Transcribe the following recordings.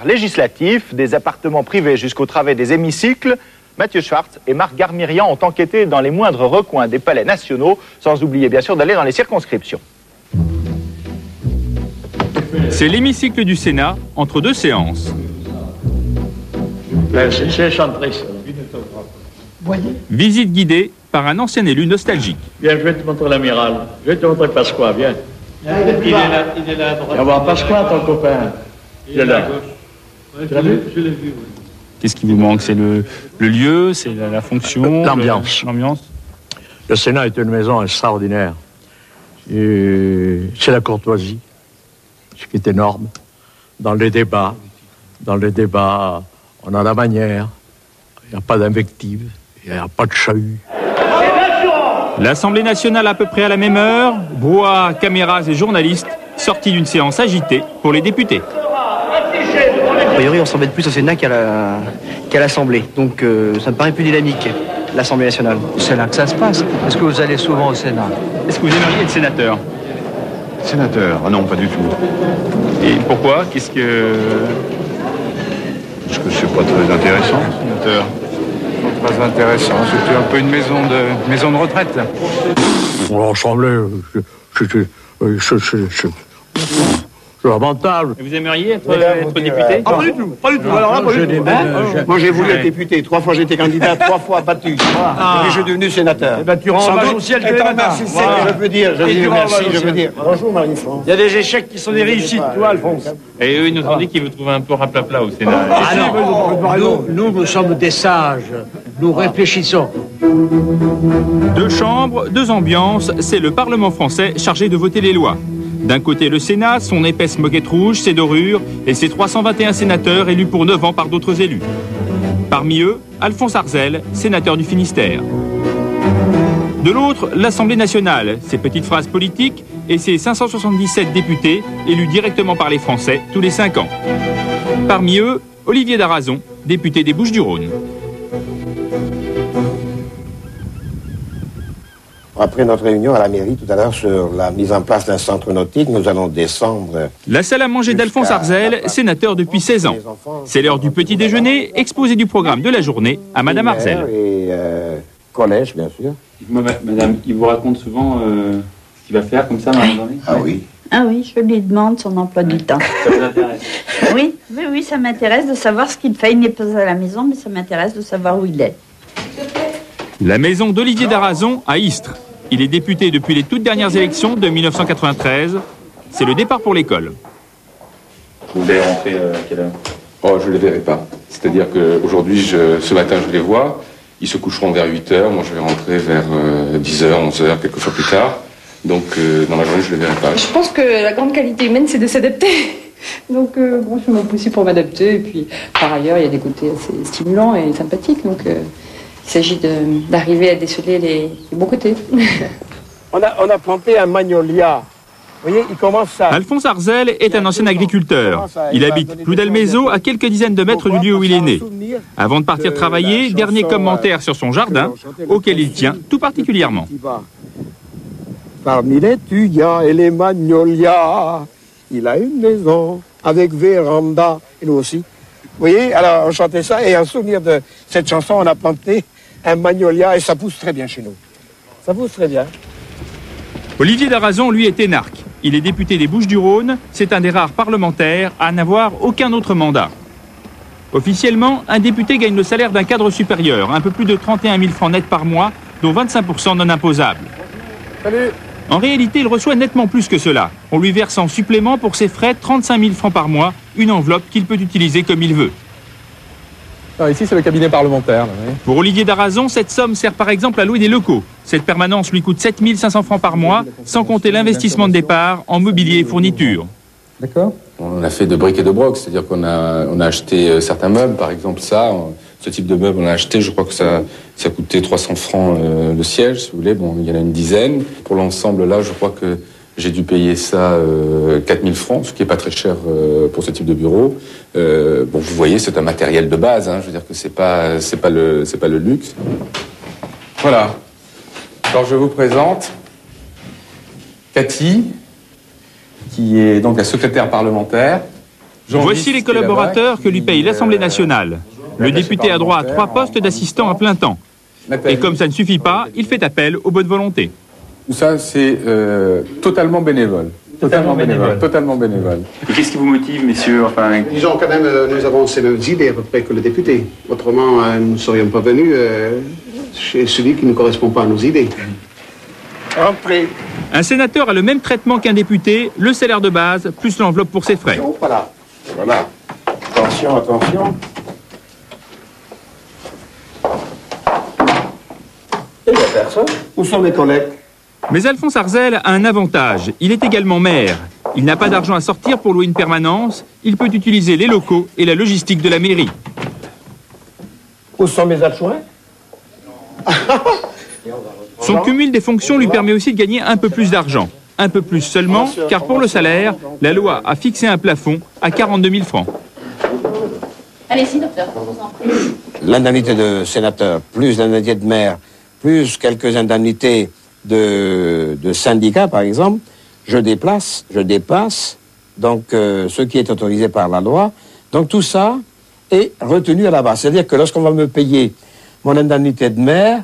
Législatif, des appartements privés jusqu'au travers des hémicycles, Mathieu Schwartz et Marc Garmirian ont enquêté dans les moindres recoins des palais nationaux, sans oublier bien sûr d'aller dans les circonscriptions. C'est l'hémicycle du Sénat, entre deux séances. C'est chanté, ça. Visite guidée par un ancien élu nostalgique. Viens, je vais te montrer l'amiral. Je vais te montrer Pasqua, viens. Il est là à droite. Viens voir Pasqua, ton copain. Il est là. Tu l'as vu? Je l'ai vu, oui. Qu'est-ce qui vous manque? C'est le lieu, c'est la fonction, l'ambiance. Le Sénat est une maison extraordinaire. C'est la courtoisie, ce qui est énorme. Dans les débats, on a la manière. Il n'y a pas d'invective, il n'y a pas de chahut. L'Assemblée nationale à peu près à la même heure, brouhaha, caméras et journalistes, sortis d'une séance agitée pour les députés. A priori, on s'embête plus au Sénat qu'à l'Assemblée. Donc, ça me paraît plus dynamique, l'Assemblée nationale. C'est là que ça se passe. Est-ce que vous allez souvent au Sénat? Est-ce que vous aimeriez être sénateur? Sénateur? Ah non, pas du tout. Et pourquoi? Qu'est-ce que... Parce que c'est pas très intéressant, sénateur. Pas intéressant, c'était un peu une maison de retraite, là. L'Assemblée, c'est lamentable. Et vous aimeriez être député? Ah, pas du tout, pas du tout. Alors là, moi j'ai voulu être député. 3 fois j'ai été candidat, 3 fois battu. Et puis je suis devenu sénateur. Eh ben, tu rends hommage au ciel que merci, c'est que je peux dire. Je veux dire. Bonjour Marie-France. Il y a des échecs qui sont des réussites, tu vois, Alphonse. Et eux, ils nous ont dit qu'ils vous trouvaient un peu raplapla au Sénat. Ah non, nous sommes des sages. Nous réfléchissons. 2 chambres, 2 ambiances, c'est le Parlement français chargé de voter les lois. D'un côté, le Sénat, son épaisse moquette rouge, ses dorures et ses 321 sénateurs élus pour 9 ans par d'autres élus. Parmi eux, Alphonse Arzel, sénateur du Finistère. De l'autre, l'Assemblée nationale, ses petites phrases politiques et ses 577 députés élus directement par les Français tous les 5 ans. Parmi eux, Olivier Darazon, député des Bouches-du-Rhône. Après notre réunion à la mairie tout à l'heure sur la mise en place d'un centre nautique, nous allons descendre... La salle à manger d'Alphonse Arzel, sénateur depuis 16 ans. C'est l'heure du petit déjeuner, exposé du programme de la journée à Madame Arzel. Et collège, bien sûr. Madame, il vous raconte souvent ce qu'il va faire comme ça dans la journée? Ah oui. Ah oui, je lui demande son emploi du temps. Ça vous intéresse? Oui, ça m'intéresse de savoir ce qu'il fait. Il n'est pas à la maison, mais ça m'intéresse de savoir où il est. La maison d'Olivier Darazon à Istres. Il est député depuis les toutes dernières élections de 1993. C'est le départ pour l'école. Vous voulez rentrer à quelle heure? Oh, je ne les verrai pas. C'est-à-dire qu'aujourd'hui, ce matin, je les vois. Ils se coucheront vers 8h. Moi, je vais rentrer vers 10h, 11h, quelquefois plus tard. Donc, dans la journée, je ne les verrai pas. Je pense que la grande qualité humaine, c'est de s'adapter. Donc, bon, je fais mon possible pour m'adapter. Et puis, par ailleurs, il y a des côtés assez stimulants et sympathiques. Donc, il s'agit d'arriver à déceler les bons côtés. On a planté un magnolia. Vous voyez, il commence à... Alphonse Arzel est un ancien agriculteur. Il habite Ploudalmézeau, à quelques dizaines de mètres du lieu où il est né. Avant de partir travailler, dernier commentaire sur son jardin, auquel il tient tout particulièrement. Parmi les tuyas et les magnolias, il a une maison avec véranda. Et nous aussi. Vous voyez, alors on chantait ça, et en souvenir de cette chanson, on a planté un magnolia, et ça pousse très bien chez nous. Ça pousse très bien. Olivier Darazon, lui, est énarque. Il est député des Bouches-du-Rhône. C'est un des rares parlementaires à n'avoir aucun autre mandat. Officiellement, un député gagne le salaire d'un cadre supérieur, un peu plus de 31 000 francs nets par mois, dont 25% non imposables. Salut. En réalité, il reçoit nettement plus que cela. On lui verse en supplément pour ses frais 35 000 francs par mois, une enveloppe qu'il peut utiliser comme il veut. Alors ici, c'est le cabinet parlementaire. Là, oui. Pour Olivier Darazon, cette somme sert par exemple à louer des locaux. Cette permanence lui coûte 7 500 francs par mois, sans compter l'investissement de départ en mobilier et fournitures. D'accord. On a fait de briques et de broc, c'est-à-dire qu'on a acheté certains meubles, par exemple ce type de meuble, on a acheté, je crois que ça coûtait 300 francs le siège, si vous voulez. Bon, il y en a une dizaine. Pour l'ensemble, là, je crois que j'ai dû payer ça 4000 francs, ce qui n'est pas très cher pour ce type de bureau. Bon, vous voyez, c'est un matériel de base, hein, je veux dire que c'est pas le luxe. Voilà. Alors, je vous présente Cathy, qui est donc la secrétaire parlementaire. Voici les collaborateurs que lui paye l'Assemblée nationale. Le député a droit à 3 postes d'assistant à plein temps. Et comme ça ne suffit pas, il fait appel aux bonnes volontés. Tout ça, c'est totalement bénévole. Totalement bénévole. Et qu'est-ce qui vous motive, messieurs? Disons quand même, nous avons ces mêmes idées à peu près que le député. Autrement, nous ne serions pas venus chez celui qui ne correspond pas à nos idées. Entrez. Un sénateur a le même traitement qu'un député, le salaire de base, plus l'enveloppe pour ses frais. Voilà. Attention. Et il n'y a personne. Où sont mes collègues? Mais Alphonse Arzel a un avantage. Il est également maire. Il n'a pas d'argent à sortir pour louer une permanence. Il peut utiliser les locaux et la logistique de la mairie. Où sont mes adjoints? Son cumul des fonctions lui permet aussi de gagner un peu plus d'argent. Un peu plus seulement, car pour le salaire, la loi a fixé un plafond à 42 000 francs. Allez-y, docteur, je vous en prie. L'indemnité de sénateur, plus l'indemnité de maire, plus quelques indemnités de syndicats, par exemple, je dépasse donc ce qui est autorisé par la loi. Donc tout ça est retenu à la base. C'est-à-dire que lorsqu'on va me payer mon indemnité de maire,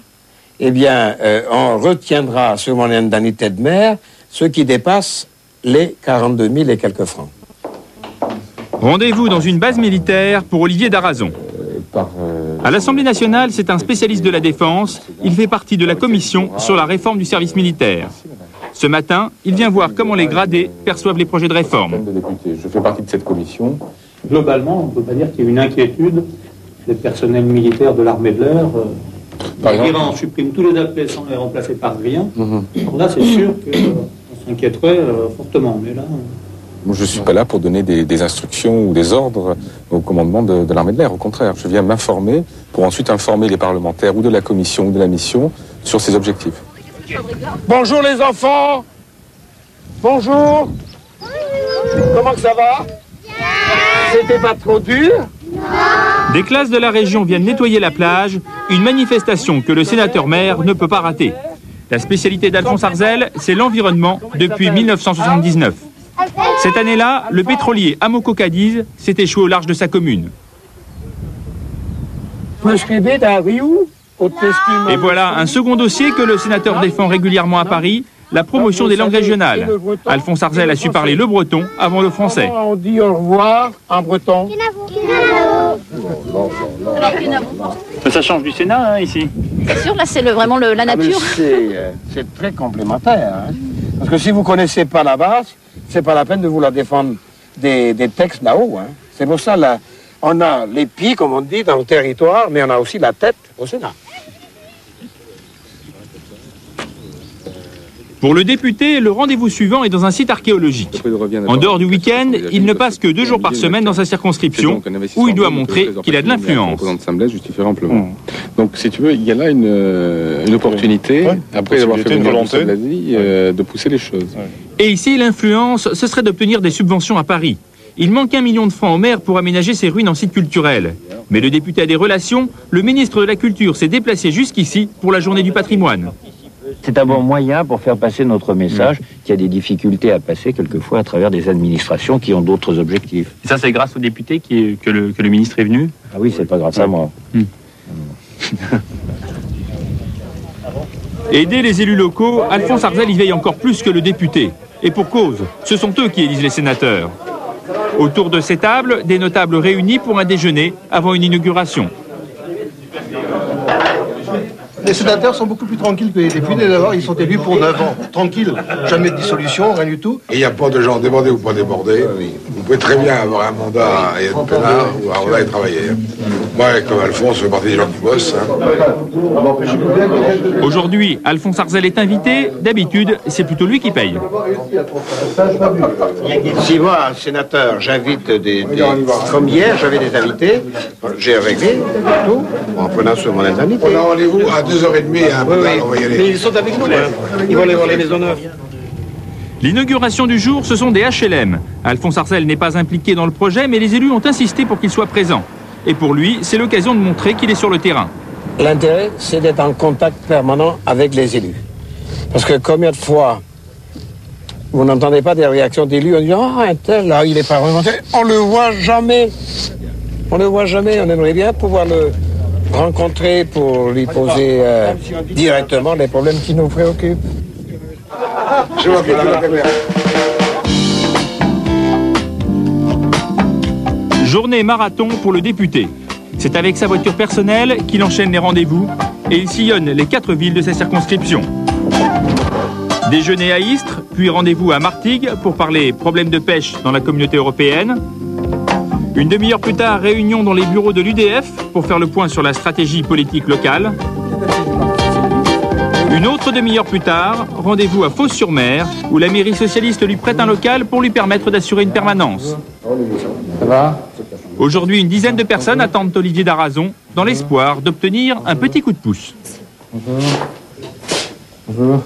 eh bien, on retiendra sur mon indemnité de maire ce qui dépasse les 42 000 et quelques francs. Rendez-vous dans une base militaire pour Olivier Darazon. À l'Assemblée nationale, c'est un spécialiste de la défense. Il fait partie de la commission sur la réforme du service militaire. Ce matin, il vient voir comment les gradés perçoivent les projets de réforme. Je fais partie de cette commission. Globalement, on ne peut pas dire qu'il y ait une inquiétude des personnels militaires de l'armée de l'air. Par exemple, on supprime tous les appels sans les remplacer par rien. Alors là, c'est sûr qu'on s'inquiéterait fortement. Mais là... Moi, je ne suis pas là pour donner des instructions ou des ordres au commandement de l'armée de l'air. Au contraire, je viens m'informer pour ensuite informer les parlementaires ou de la commission ou de la mission sur ces objectifs. Bonjour les enfants. Bonjour. Comment que ça va? C'était pas trop dur? Des classes de la région viennent nettoyer la plage, une manifestation que le sénateur-maire ne peut pas rater. La spécialité d'Alphonse Arzel, c'est l'environnement depuis 1979. Cette année-là, le pétrolier Amoco Cadiz s'est échoué au large de sa commune. Et voilà un second dossier que le sénateur défend régulièrement à Paris, la promotion des langues régionales. Alphonse Arzel a su parler le breton avant le français. On dit au revoir en breton. Ça change du Sénat, hein, ici. C'est sûr, là, c'est vraiment la nature. C'est très complémentaire. Hein. Parce que si vous ne connaissez pas la base, c'est pas la peine de vous la défendre des textes là-haut. Hein. C'est pour ça, là, on a les pieds, comme on dit, dans le territoire, mais on a aussi la tête au Sénat. Pour le député, le rendez-vous suivant est dans un site archéologique. En dehors du week-end, il ne passe que 2 jours par semaine dans sa circonscription, où il doit montrer qu'il a de l'influence. Donc, si tu veux, il y a là une opportunité, après avoir fait une volonté de pousser les choses. Et ici, l'influence, ce serait d'obtenir des subventions à Paris. Il manque 1 million de francs au maire pour aménager ses ruines en site culturel. Mais le député a des relations, le ministre de la Culture s'est déplacé jusqu'ici pour la journée du patrimoine. C'est un bon moyen pour faire passer notre message qu'il y a des difficultés à passer quelquefois à travers des administrations qui ont d'autres objectifs. Et ça, c'est grâce au député que le ministre est venu? Ah oui, c'est pas grâce à moi. Aider les élus locaux, Alphonse Arzel y veille encore plus que le député. Et pour cause, ce sont eux qui élisent les sénateurs. Autour de ces tables, des notables réunis pour un déjeuner avant une inauguration. Les sénateurs sont beaucoup plus tranquilles que les députés, d'abord, ils sont élus pour 9 ans. Tranquilles, jamais de dissolution, rien du tout. Et il n'y a pas de gens débordés ou pas débordés. Vous pouvez très bien avoir un mandat et être peinard ou un mandat et travailler. Moi, comme Alphonse, je fais partie des gens qui bossent. Aujourd'hui, Alphonse Arzel est invité. D'habitude, c'est plutôt lui qui paye. Si moi, sénateur, j'invite comme hier, j'avais des invités, j'ai réglé tout en prenant sur mon indemnité. On a rendez-vous à 2h30 à un peu. Mais ils sont avec nous, hein. Ils vont aller voir les maisons neuves. L'inauguration du jour, ce sont des HLM. Alphonse Arzel n'est pas impliqué dans le projet, mais les élus ont insisté pour qu'il soit présent. Et pour lui, c'est l'occasion de montrer qu'il est sur le terrain. L'intérêt, c'est d'être en contact permanent avec les élus. Parce que combien de fois Vous n'entendez pas des réactions d'élus en disant « Ah, un tel, là, il est parlementaire. » On le voit jamais. On le voit jamais. On aimerait bien pouvoir le rencontrer pour lui poser directement les problèmes qui nous préoccupent. Je vois que la caméra. Journée marathon pour le député. C'est avec sa voiture personnelle qu'il enchaîne les rendez-vous et il sillonne les 4 villes de sa circonscription. Déjeuner à Istres, puis rendez-vous à Martigues pour parler problèmes de pêche dans la communauté européenne. Une demi-heure plus tard, réunion dans les bureaux de l'UDF pour faire le point sur la stratégie politique locale. Une autre demi-heure plus tard, rendez-vous à Fos-sur-Mer où la mairie socialiste lui prête un local pour lui permettre d'assurer une permanence. Ça va? Aujourd'hui, une dizaine de personnes attendent Olivier Darazon dans l'espoir d'obtenir un petit coup de pouce. Bonjour. Bonjour.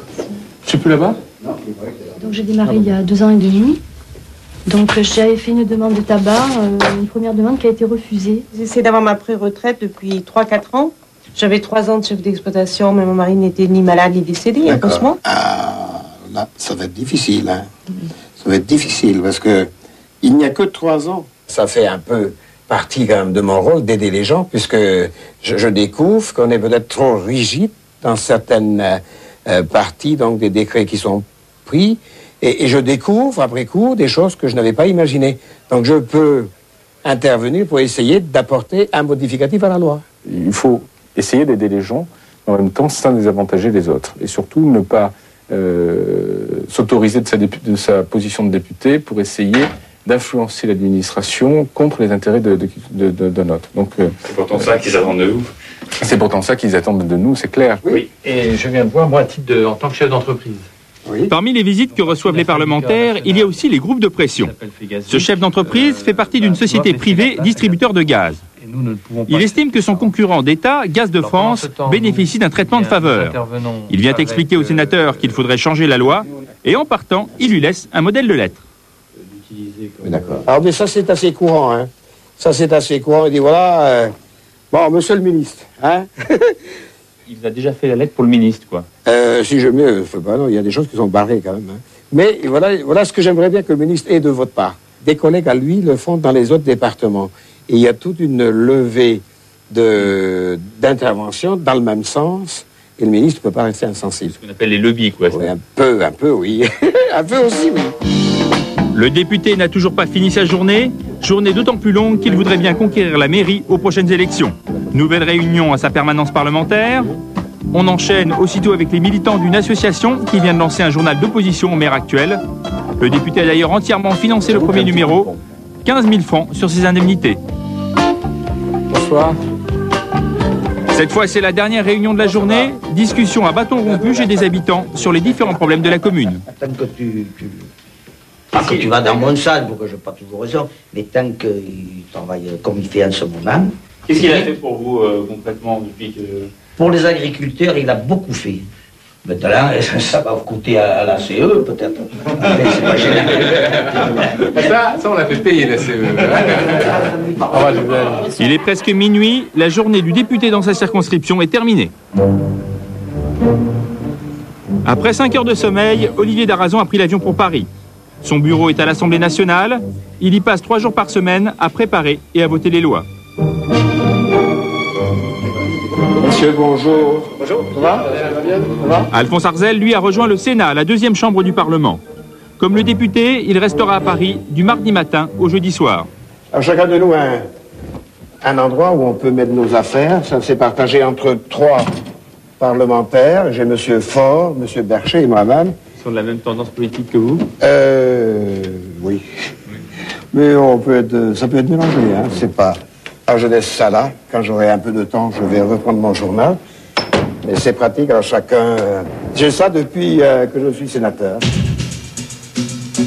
Je suis plus là-bas? Donc j'ai démarré il y a 2 ans et demi. Donc j'avais fait une demande de tabac, une première demande qui a été refusée. J'essaie d'avoir ma pré-retraite depuis 3-4 ans. J'avais 3 ans de chef d'exploitation, mais mon mari n'était ni malade ni décédé, il y a un mois. Là, ça va être difficile. Hein. Ça va être difficile parce que il n'y a que 3 ans. Ça fait un peu partie quand même de mon rôle d'aider les gens puisque je découvre qu'on est peut-être trop rigide dans certaines parties donc des décrets qui sont pris et je découvre après coup des choses que je n'avais pas imaginées. Donc je peux intervenir pour essayer d'apporter un modificatif à la loi. Il faut essayer d'aider les gens, en même temps sans désavantager les autres. Et surtout ne pas s'autoriser de sa position de député pour essayer d'influencer l'administration contre les intérêts d'un autre. Donc, c'est pourtant ça qu'ils attendent de nous. C'est pourtant ça qu'ils attendent de nous, c'est clair. Oui, et je viens de voir, moi, à titre en tant que chef d'entreprise. Oui. Parmi les visites que reçoivent les parlementaires, il y a aussi les groupes de pression. Ce chef d'entreprise fait partie d'une société privée distributeur de gaz. Il estime que son concurrent d'État, Gaz de France, bénéficie d'un traitement de faveur. Il vient expliquer au sénateur qu'il faudrait changer la loi et en partant, il lui laisse un modèle de lettre. D'accord. Alors, mais ça, c'est assez courant. Hein. Ça, c'est assez courant. Il dit, voilà, bon, monsieur le ministre, hein. Il vous a déjà fait la lettre pour le ministre, quoi. Si je mets, bah non, il y a des choses qui sont barrées quand même. Hein. Mais voilà ce que j'aimerais bien que le ministre ait de votre part. Des collègues à lui le font dans les autres départements. Et il y a toute une levée d'intervention dans le même sens. Et le ministre ne peut pas rester insensible. Ce qu'on appelle les lobbies, quoi. Oui, un peu, oui. Un peu aussi, oui. Le député n'a toujours pas fini sa journée d'autant plus longue qu'il voudrait bien conquérir la mairie aux prochaines élections. Nouvelle réunion à sa permanence parlementaire. On enchaîne aussitôt avec les militants d'une association qui vient de lancer un journal d'opposition au maire actuel. Le député a d'ailleurs entièrement financé le premier numéro, 15 000 francs sur ses indemnités. Bonsoir. Cette fois, c'est la dernière réunion de la journée. Discussion à bâton rompu chez des habitants sur les différents problèmes de la commune. Tant que tu vas dans mon salle, pour que je n'ai pas toujours raison, mais tant qu'il travaille comme il fait en ce moment. Qu'est-ce qu'il a fait pour vous concrètement depuis que... Pour les agriculteurs, il a beaucoup fait. Maintenant, ça va coûter à la CE, peut-être. Mais c'est pas gênant. Ça, on l'a fait payer, la CE. Il est presque minuit. La journée du député dans sa circonscription est terminée. Après 5 heures de sommeil, Olivier Darazon a pris l'avion pour Paris. Son bureau est à l'Assemblée nationale. Il y passe 3 jours par semaine à préparer et à voter les lois. Monsieur, bonjour. Bonjour, ça va? Ça va? Alphonse Arzel, lui, a rejoint le Sénat, la 2e chambre du Parlement. Comme le député, il restera à Paris du mardi matin au jeudi soir. Alors, chacun de nous a un endroit où on peut mettre nos affaires. Ça s'est partagé entre 3 parlementaires. J'ai monsieur Faure, monsieur Bercher et moi-même. Ils sont de la même tendance politique que vous? Oui. Mais ça peut être mélangé, hein. C'est pas... Alors je laisse ça là. Quand j'aurai un peu de temps, je vais reprendre mon journal. Mais c'est pratique, alors chacun... J'ai ça depuis que je suis sénateur.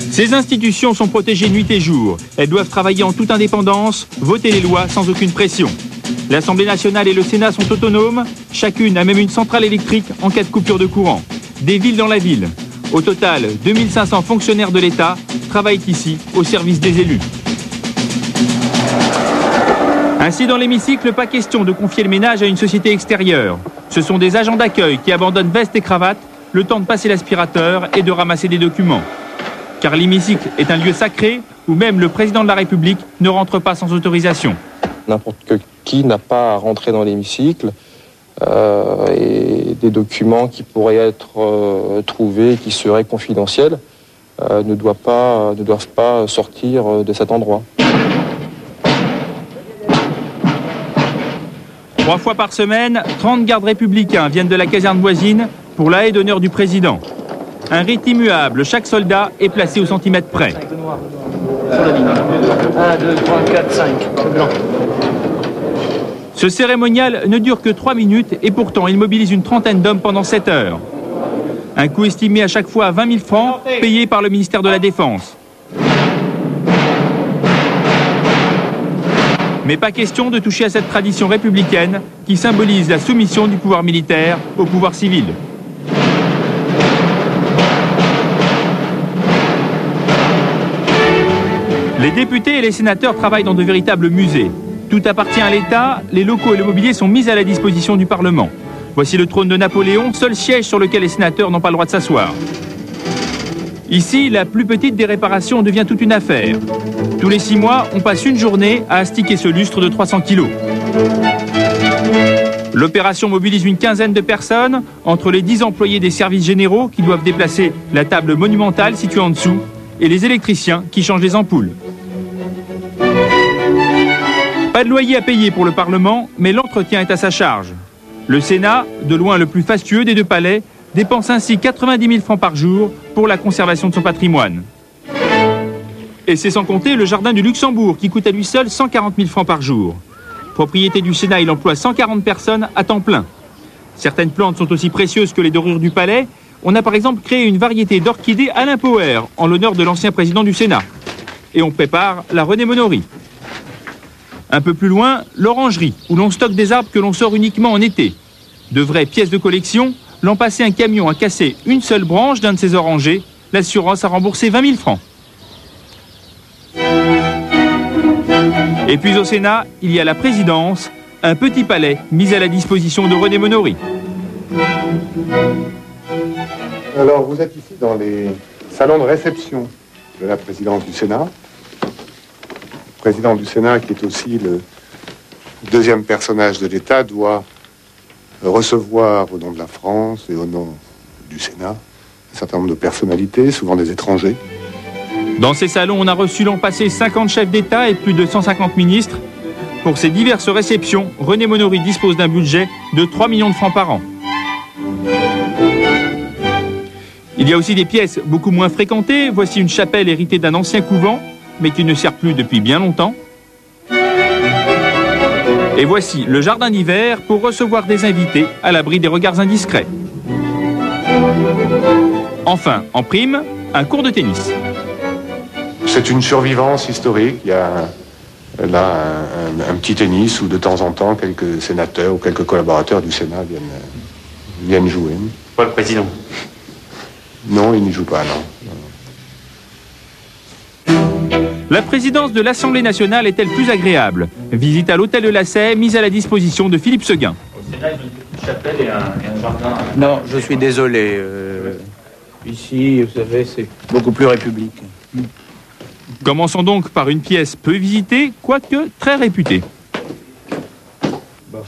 Ces institutions sont protégées nuit et jour. Elles doivent travailler en toute indépendance, voter les lois sans aucune pression. L'Assemblée nationale et le Sénat sont autonomes. Chacune a même une centrale électrique en cas de coupure de courant. Des villes dans la ville. Au total, 2500 fonctionnaires de l'État travaillent ici au service des élus. Ainsi, dans l'hémicycle, pas question de confier le ménage à une société extérieure. Ce sont des agents d'accueil qui abandonnent veste et cravate le temps de passer l'aspirateur et de ramasser des documents. car l'hémicycle est un lieu sacré où même le président de la République ne rentre pas sans autorisation. N'importe qui n'a pas à rentrer dans l'hémicycle et des documents qui pourraient être trouvés, qui seraient confidentiels, ne doivent pas sortir de cet endroit. 3 fois par semaine, 30 gardes républicains viennent de la caserne voisine pour la haie d'honneur du président. Un rite immuable, chaque soldat est placé au centimètre près. 1, 2, 3, 4, 5. C'est blanc. Ce cérémonial ne dure que 3 minutes et pourtant il mobilise une trentaine d'hommes pendant 7 heures. Un coût estimé à chaque fois à 20 000 francs, payé par le ministère de la Défense. Mais pas question de toucher à cette tradition républicaine qui symbolise la soumission du pouvoir militaire au pouvoir civil. Les députés et les sénateurs travaillent dans de véritables musées. Tout appartient à l'État, les locaux et le mobilier sont mis à la disposition du Parlement. Voici le trône de Napoléon, seul siège sur lequel les sénateurs n'ont pas le droit de s'asseoir. Ici, la plus petite des réparations devient toute une affaire. Tous les 6 mois, on passe une journée à astiquer ce lustre de 300 kilos. L'opération mobilise une quinzaine de personnes, entre les 10 employés des services généraux qui doivent déplacer la table monumentale située en dessous et les électriciens qui changent les ampoules. Pas de loyer à payer pour le Parlement, mais l'entretien est à sa charge. Le Sénat, de loin le plus fastueux des 2 palais, dépense ainsi 90 000 francs par jour pour la conservation de son patrimoine. Et c'est sans compter le jardin du Luxembourg qui coûte à lui seul 140 000 francs par jour. Propriété du Sénat, il emploie 140 personnes à temps plein. Certaines plantes sont aussi précieuses que les dorures du palais. On a par exemple créé une variété d'orchidées Alain Poher en l'honneur de l'ancien président du Sénat. Et on prépare la renémonerie. Un peu plus loin, l'orangerie, où l'on stocke des arbres que l'on sort uniquement en été. De vraies pièces de collection. L'an passé, un camion a cassé une seule branche d'un de ces orangers. L'assurance a remboursé 20 000 francs. Et puis au Sénat, il y a la présidence, un petit palais mis à la disposition de René Monory. Alors, vous êtes ici dans les salons de réception de la présidence du Sénat. Le président du Sénat, qui est aussi le 2e personnage de l'État, doit recevoir au nom de la France et au nom du Sénat un certain nombre de personnalités, souvent des étrangers. Dans ces salons, on a reçu l'an passé 50 chefs d'État et plus de 150 ministres. Pour ces diverses réceptions, René Monory dispose d'un budget de 3 millions de francs par an. Il y a aussi des pièces beaucoup moins fréquentées. Voici une chapelle héritée d'un ancien couvent, mais qui ne sert plus depuis bien longtemps. Et voici le jardin d'hiver pour recevoir des invités à l'abri des regards indiscrets. Enfin, en prime, un cours de tennis. C'est une survivance historique. Il y a là un petit tennis où de temps en temps quelques sénateurs ou quelques collaborateurs du Sénat viennent jouer. Pas le président. Non, il n'y joue pas, non. La présidence de l'Assemblée nationale est-elle plus agréable? Visite à l'hôtel de la Sey, mise à la disposition de Philippe Seguin. Au Sénat, ils ont une petite chapelle et un jardin. Non, je suis désolé. Ici, vous savez, c'est beaucoup plus républicain. Commençons donc par une pièce peu visitée, quoique très réputée. Bon.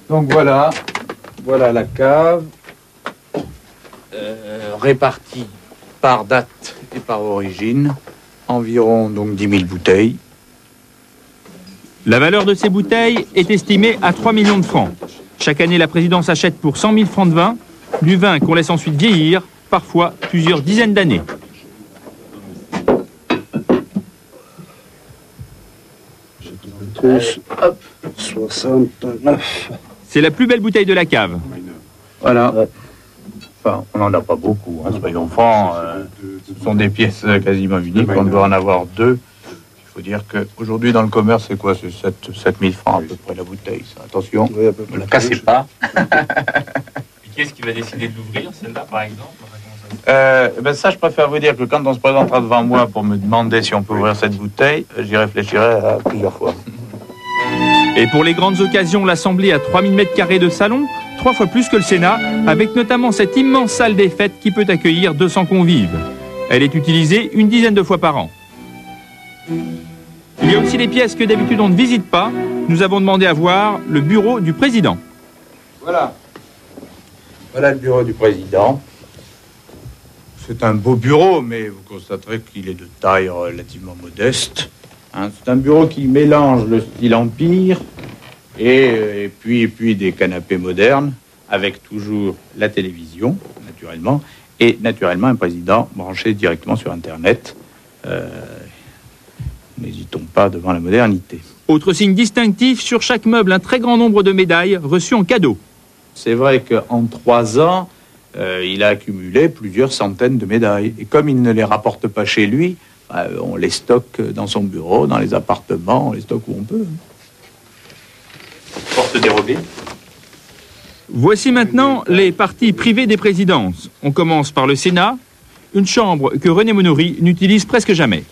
Donc voilà la cave, répartie par date et par origine, environ donc 10 000 bouteilles. La valeur de ces bouteilles est estimée à 3 millions de francs. Chaque année, la présidence achète pour 100 000 francs de vin, du vin qu'on laisse ensuite vieillir, parfois plusieurs dizaines d'années. Hop, 69. C'est la plus belle bouteille de la cave. Voilà. Enfin, on n'en a pas beaucoup, hein, soyons francs. Ce sont des pièces quasiment uniques, on doit en avoir 2. Il faut dire qu'aujourd'hui, dans le commerce, c'est quoi? C'est 7 000 francs à peu près la bouteille. Ça. Attention, ne la cassez pas. Et qui est-ce qui va décider de l'ouvrir, celle-là, par exemple? Ça, je préfère vous dire que quand on se présentera devant moi pour me demander si on peut ouvrir cette bouteille, j'y réfléchirai plusieurs fois. Et pour les grandes occasions, l'Assemblée a 3000 m² de salon, 3 fois plus que le Sénat, avec notamment cette immense salle des fêtes qui peut accueillir 200 convives. Elle est utilisée une dizaine de fois par an. Il y a aussi des pièces que d'habitude on ne visite pas. Nous avons demandé à voir le bureau du président. Voilà. Voilà le bureau du président. C'est un beau bureau, mais vous constaterez qu'il est de taille relativement modeste. Hein, c'est un bureau qui mélange le style empire et puis des canapés modernes, avec toujours la télévision, naturellement, et naturellement un président branché directement sur Internet. N'hésitons pas devant la modernité. Autre signe distinctif, sur chaque meuble, un très grand nombre de médailles reçues en cadeau. C'est vrai qu'en 3 ans, il a accumulé plusieurs centaines de médailles. Et comme il ne les rapporte pas chez lui, on les stocke dans son bureau, dans les appartements, on les stocke où on peut. Porte dérobée. Voici maintenant les parties privées des présidences. On commence par le Sénat, une chambre que René Monory n'utilise presque jamais.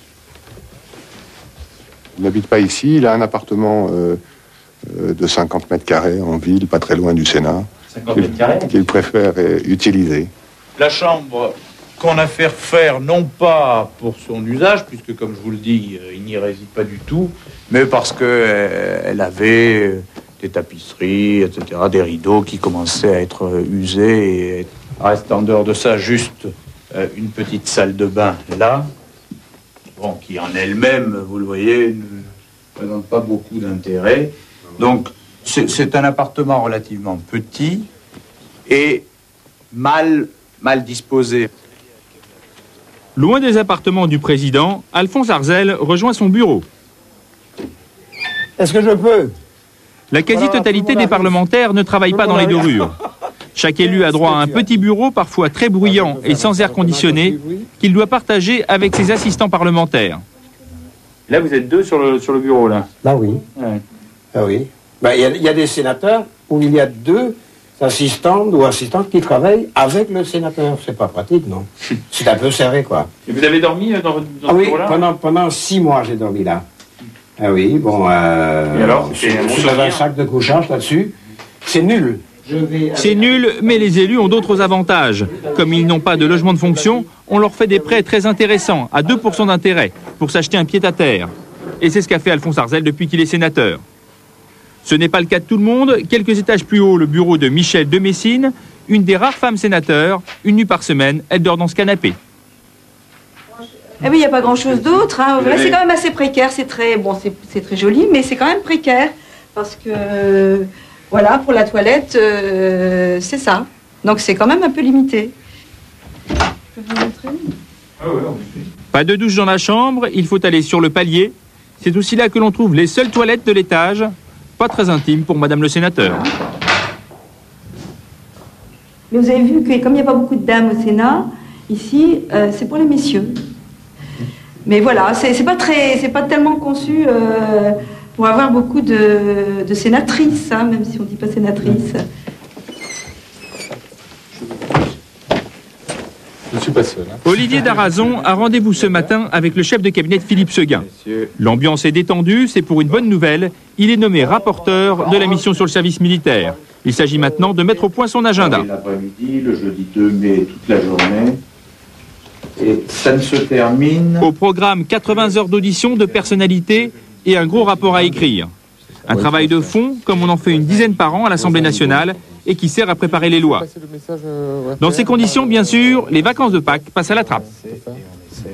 Il n'habite pas ici, il a un appartement de 50 mètres carrés en ville, pas très loin du Sénat, qu'il préfère utiliser. La chambre qu'on a fait refaire, non pas pour son usage, puisque comme je vous le dis, il n'y réside pas du tout, mais parce qu'elle avait des tapisseries, etc., des rideaux qui commençaient à être usés, et reste en dehors de ça juste une petite salle de bain là, bon, qui en elle-même, vous le voyez, ne présente pas beaucoup d'intérêt. Donc, c'est un appartement relativement petit et mal disposé. Loin des appartements du président, Alphonse Arzel rejoint son bureau. Est-ce que je peux? La quasi-totalité des parlementaires ne travaillent pas dans les dorures. Chaque élu a droit à un petit bureau, parfois très bruyant et sans air conditionné, qu'il doit partager avec ses assistants parlementaires. Là, vous êtes 2 sur le bureau, là. Là, oui. Ouais. Ah oui. Il y a des sénateurs où il y a 2 assistants ou assistantes qui travaillent avec le sénateur. C'est pas pratique, non? C'est un peu serré, quoi. Et vous avez dormi dans ce bureau-là? Oui, pendant 6 mois, j'ai dormi là. Ah oui, bon... Et alors, je suis dans un sac de couchage là-dessus. C'est nul. C'est nul, mais les élus ont d'autres avantages. Comme ils n'ont pas de logement de fonction, on leur fait des prêts très intéressants, à 2% d'intérêt, pour s'acheter un pied-à-terre. Et c'est ce qu'a fait Alphonse Arzel depuis qu'il est sénateur. Ce n'est pas le cas de tout le monde. Quelques étages plus haut, le bureau de Michel de Messine, une des rares femmes sénateurs. Une nuit par semaine, elle dort dans ce canapé. Eh oui, il n'y a pas grand-chose d'autre. Hein. Là, c'est quand même assez précaire. C'est très, bon, c'est très joli, mais c'est quand même précaire. Parce que, voilà, pour la toilette, c'est ça. Donc, c'est quand même un peu limité. Je peux vous montrer? Pas de douche dans la chambre, il faut aller sur le palier. C'est aussi là que l'on trouve les seules toilettes de l'étage. Pas très intime pour Madame le sénateur. Mais vous avez vu que comme il n'y a pas beaucoup de dames au Sénat, ici, c'est pour les messieurs. Mais voilà, c'est pas tellement conçu pour avoir beaucoup de sénatrices, hein, même si on ne dit pas sénatrice. Je ne suis pas seul. Hein. Olivier Darazon a rendez-vous ce matin avec le chef de cabinet de Philippe Seguin. L'ambiance est détendue, c'est pour une bonne nouvelle. Il est nommé rapporteur de la mission sur le service militaire. Il s'agit maintenant de mettre au point son agenda. L'après-midi, le jeudi 2 mai, toute la journée. Et ça ne se termine... Au programme, 80 heures d'audition de personnalité et un gros rapport à écrire. Un travail de fond, comme on en fait une dizaine par an à l'Assemblée nationale, et qui sert à préparer les lois. Dans ces conditions, bien sûr, les vacances de Pâques passent à la trappe. Et on essaie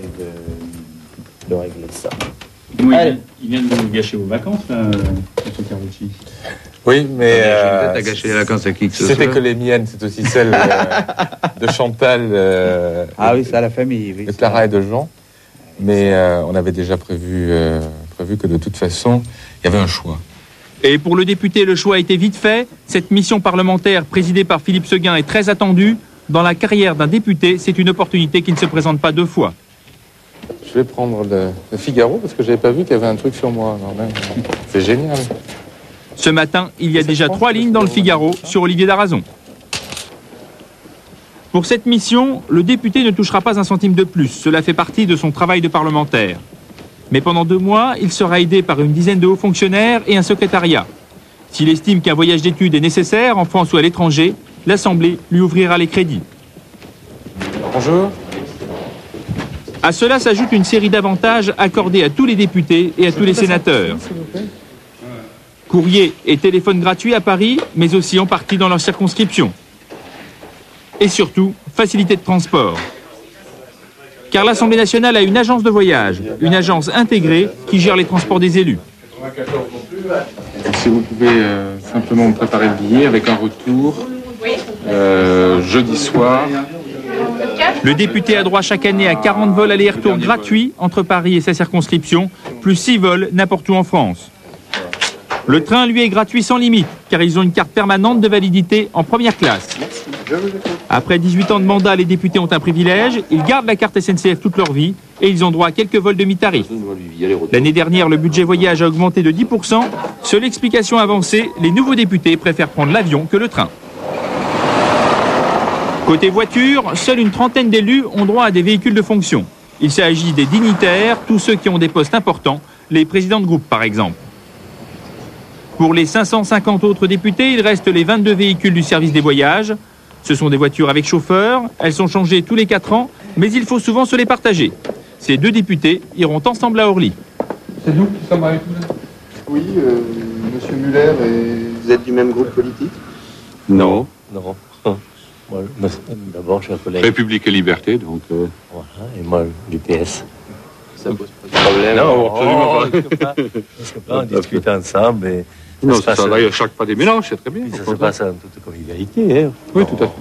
de régler ça. Oui, il vient de vous gâcher vos vacances, là, M. Carucci. Oui, mais... T'as gâché les vacances à qui que ce soit. C'était que les miennes, c'est aussi celle de Chantal... ah oui, c'est à la famille. Oui, de Clara et de Jean. Mais on avait déjà prévu que de toute façon, il y avait un choix. Et pour le député, le choix a été vite fait. Cette mission parlementaire présidée par Philippe Seguin est très attendue. Dans la carrière d'un député, c'est une opportunité qui ne se présente pas 2 fois. Je vais prendre le Figaro parce que je n'avais pas vu qu'il y avait un truc sur moi. C'est génial. Ce matin, il y a déjà 3 lignes dans le Figaro sur Olivier Darazon. Pour cette mission, le député ne touchera pas un centime de plus. Cela fait partie de son travail de parlementaire. Mais pendant 2 mois, il sera aidé par une dizaine de hauts fonctionnaires et un secrétariat. S'il estime qu'un voyage d'études est nécessaire, en France ou à l'étranger, l'Assemblée lui ouvrira les crédits. Bonjour. À cela s'ajoute une série d'avantages accordés à tous les députés et à tous les sénateurs. Courrier et téléphone gratuits à Paris, mais aussi en partie dans leur circonscription. Et surtout, facilité de transport. Car l'Assemblée nationale a une agence de voyage, une agence intégrée qui gère les transports des élus. Si vous pouvez simplement me préparer le billet avec un retour jeudi soir. Le député a droit chaque année à 40 vols aller-retour gratuits entre Paris et sa circonscription, plus 6 vols n'importe où en France. Le train, lui, est gratuit sans limite, car ils ont une carte permanente de validité en première classe. Après 18 ans de mandat, les députés ont un privilège, ils gardent la carte SNCF toute leur vie et ils ont droit à quelques vols demi-tarif. L'année dernière, le budget voyage a augmenté de 10%. Seule explication avancée, les nouveaux députés préfèrent prendre l'avion que le train. Côté voiture, seule une trentaine d'élus ont droit à des véhicules de fonction. Il s'agit des dignitaires, tous ceux qui ont des postes importants, les présidents de groupe par exemple. Pour les 550 autres députés, il reste les 22 véhicules du service des voyages. Ce sont des voitures avec chauffeur, elles sont changées tous les 4 ans, mais il faut souvent se les partager. Ces 2 députés iront ensemble à Orly. C'est nous qui sommes avec vous? Oui, monsieur Muller, et vous êtes du même groupe politique? Non. Non. Moi, d'abord, je suis un collègue. République et Liberté, donc. Voilà, et moi, l'UPS. Ça pose pas de problème. Non, absolument pas. On discute ensemble et. Non, ça va, chaque pas des mélanges, c'est très bien. Ça se passe en toute convivialité. Hein. Oui, tout à fait.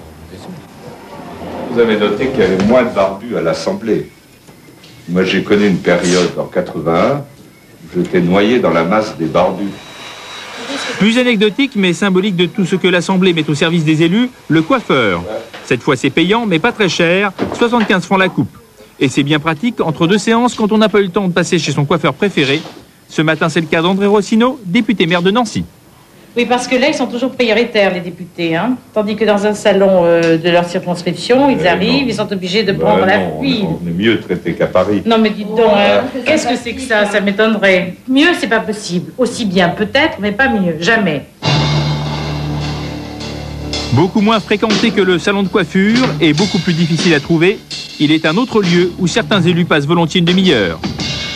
Vous avez noté qu'il y avait moins de barbus à l'Assemblée. Moi, j'ai connu une période en 81 où j'étais noyé dans la masse des barbus. Plus anecdotique mais symbolique de tout ce que l'Assemblée met au service des élus, le coiffeur. Cette fois c'est payant mais pas très cher, 75 francs la coupe. Et c'est bien pratique entre 2 séances quand on n'a pas eu le temps de passer chez son coiffeur préféré. Ce matin c'est le cas d'André Rossino, député maire de Nancy. Oui, parce que là, ils sont toujours prioritaires, les députés. Hein. Tandis que dans un salon de leur circonscription, ils arrivent, ils sont obligés de prendre la fuite. On est mieux traité qu'à Paris. Non, mais dites donc, qu'est-ce que c'est que ça? Ça m'étonnerait. Mieux, c'est pas possible. Aussi bien, peut-être, mais pas mieux. Jamais. Beaucoup moins fréquenté que le salon de coiffure et beaucoup plus difficile à trouver, il est un autre lieu où certains élus passent volontiers une demi-heure.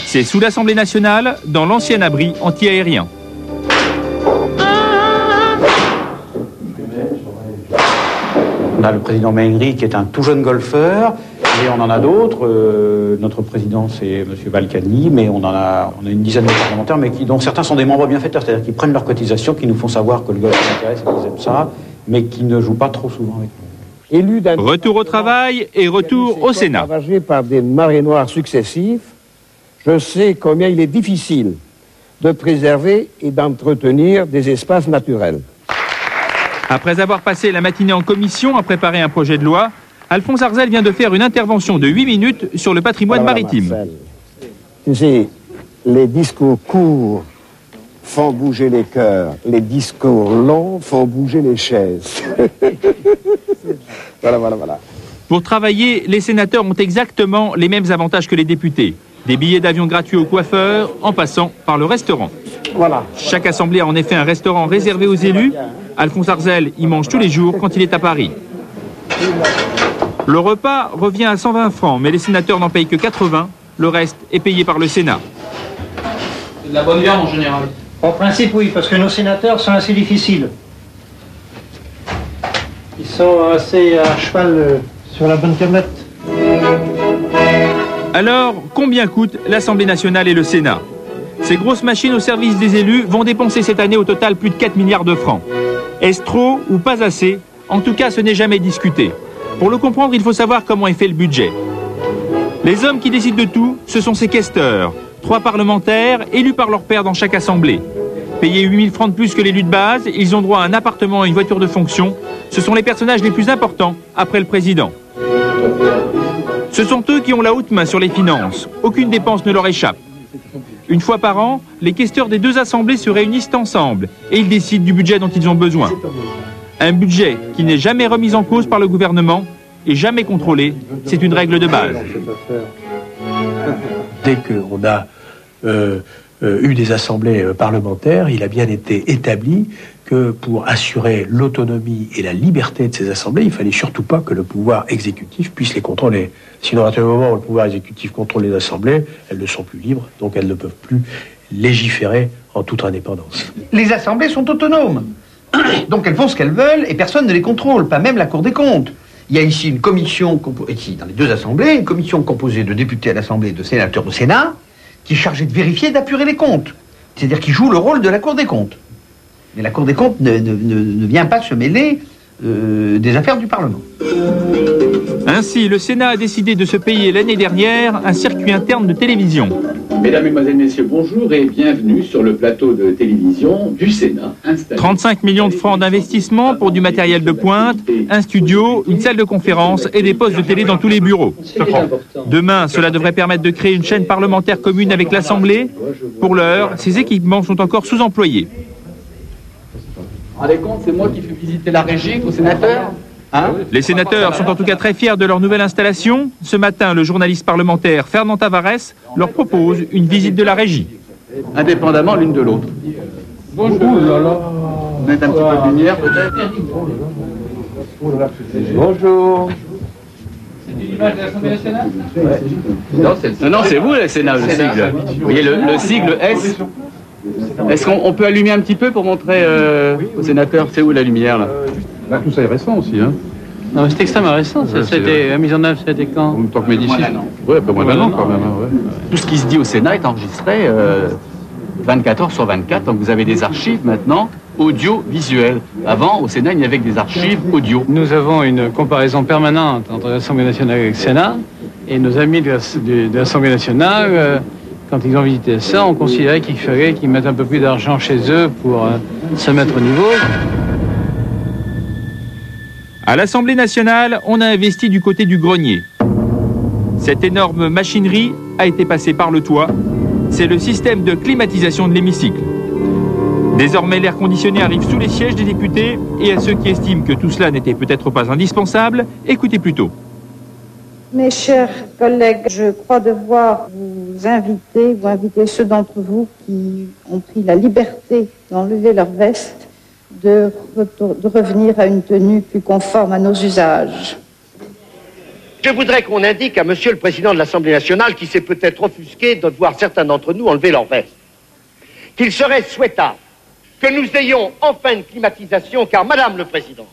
C'est sous l'Assemblée nationale, dans l'ancien abri anti-aérien. On a le président Mengri qui est un tout jeune golfeur, et on en a d'autres. Notre président, c'est M. Balkany, mais on a une dizaine de parlementaires, mais dont certains sont des membres bienfaiteurs, c'est-à-dire qu'ils prennent leurs cotisations, qui nous font savoir que le golf les intéresse et qu'ils aiment ça, mais qui ne jouent pas trop souvent avec nous. Retour au travail et retour au Sénat. Ravagé par des marées noires successives, je sais combien il est difficile de préserver et d'entretenir des espaces naturels. Après avoir passé la matinée en commission à préparer un projet de loi, Alphonse Arzel vient de faire une intervention de 8 minutes sur le patrimoine maritime. Marcel, tu sais, les discours courts font bouger les cœurs, les discours longs font bouger les chaises. Voilà. Pour travailler, les sénateurs ont exactement les mêmes avantages que les députés. Des billets d'avion gratuits aux coiffeurs, en passant par le restaurant. Voilà. Chaque assemblée a en effet un restaurant réservé aux élus. Alphonse Arzel y mange tous les jours quand il est à Paris. Le repas revient à 120 francs, mais les sénateurs n'en payent que 80. Le reste est payé par le Sénat. C'est de la bonne viande en général. En principe, oui, parce que nos sénateurs sont assez difficiles. Ils sont assez à cheval sur la bonne tablette. Alors, combien coûtent l'Assemblée nationale et le Sénat? Ces grosses machines au service des élus vont dépenser cette année au total plus de 4 milliards de francs. Est-ce trop ou pas assez? En tout cas, ce n'est jamais discuté. Pour le comprendre, il faut savoir comment est fait le budget. Les hommes qui décident de tout, ce sont ces questeurs, 3 parlementaires élus par leur père dans chaque assemblée. Payés 8 000 francs de plus que l'élu de base, ils ont droit à un appartement et une voiture de fonction. Ce sont les personnages les plus importants après le président. Ce sont eux qui ont la haute main sur les finances. Aucune dépense ne leur échappe. Une fois par an, les questeurs des 2 assemblées se réunissent ensemble et ils décident du budget dont ils ont besoin. Un budget qui n'est jamais remis en cause par le gouvernement et jamais contrôlé, c'est une règle de base. Dès qu'on a eu des assemblées parlementaires, il a bien été établi que pour assurer l'autonomie et la liberté de ces assemblées, il fallait surtout pas que le pouvoir exécutif puisse les contrôler. Sinon, à partir du moment où le pouvoir exécutif contrôle les assemblées, elles ne sont plus libres, donc elles ne peuvent plus légiférer en toute indépendance. Les assemblées sont autonomes. Donc elles font ce qu'elles veulent et personne ne les contrôle, pas même la Cour des comptes. Il y a ici une commission, ici dans les deux assemblées, une commission composée de députés à l'Assemblée et de sénateurs au Sénat, qui est chargée de vérifier et d'apurer les comptes. C'est-à-dire qui joue le rôle de la Cour des comptes. Mais la Cour des comptes ne vient pas se mêler des affaires du Parlement. Ainsi, le Sénat a décidé de se payer l'année dernière un circuit interne de télévision. Mesdames, Mesdemoiselles, Messieurs, bonjour et bienvenue sur le plateau de télévision du Sénat. 35 millions de francs d'investissement pour du matériel de pointe, un studio, une salle de conférence et des postes de télé dans tous les bureaux. Demain, cela devrait permettre de créer une chaîne parlementaire commune avec l'Assemblée. Pour l'heure, ces équipements sont encore sous-employés. Vous vous rendez compte, c'est moi qui fais visiter la régie aux sénateurs. Les sénateurs sont en tout cas très fiers de leur nouvelle installation. Ce matin, le journaliste parlementaire Fernand Tavares leur propose une visite de la régie. Indépendamment l'une de l'autre. Bonjour. Mettre un petit peu de lumière peut-être. Bonjour. C'est une image de l'Assemblée nationale ? Non, c'est vous le Sénat, le sigle. Vous voyez le sigle S. Est-ce qu'on peut allumer un petit peu pour montrer aux sénateurs, c'est où la lumière là? Tout ça est récent aussi, hein. Non, c'est extrêmement récent. La mise en œuvre, c'était quand? En même temps que Médicis. Oui, après moins d'un an quand même. Ouais. Tout ce qui se dit au Sénat est enregistré 24 heures sur 24. Donc vous avez des archives maintenant audio-visuelles. Avant, au Sénat, il n'y avait que des archives audio. Nous avons une comparaison permanente entre l'Assemblée nationale et le Sénat. Et nos amis de l'Assemblée nationale, quand ils ont visité ça, ont considéré qu'il fallait qu'ils mettent un peu plus d'argent chez eux pour se mettre au niveau. À l'Assemblée nationale, on a investi du côté du grenier. Cette énorme machinerie a été passée par le toit. C'est le système de climatisation de l'hémicycle. Désormais, l'air conditionné arrive sous les sièges des députés. Et à ceux qui estiment que tout cela n'était peut-être pas indispensable, écoutez plutôt. Mes chers collègues, je crois devoir vous inviter ceux d'entre vous qui ont pris la liberté d'enlever leur veste, de revenir à une tenue plus conforme à nos usages. Je voudrais qu'on indique à Monsieur le Président de l'Assemblée nationale, qui s'est peut-être offusqué de voir certains d'entre nous enlever leur veste, qu'il serait souhaitable que nous ayons enfin une climatisation, car Madame le Président,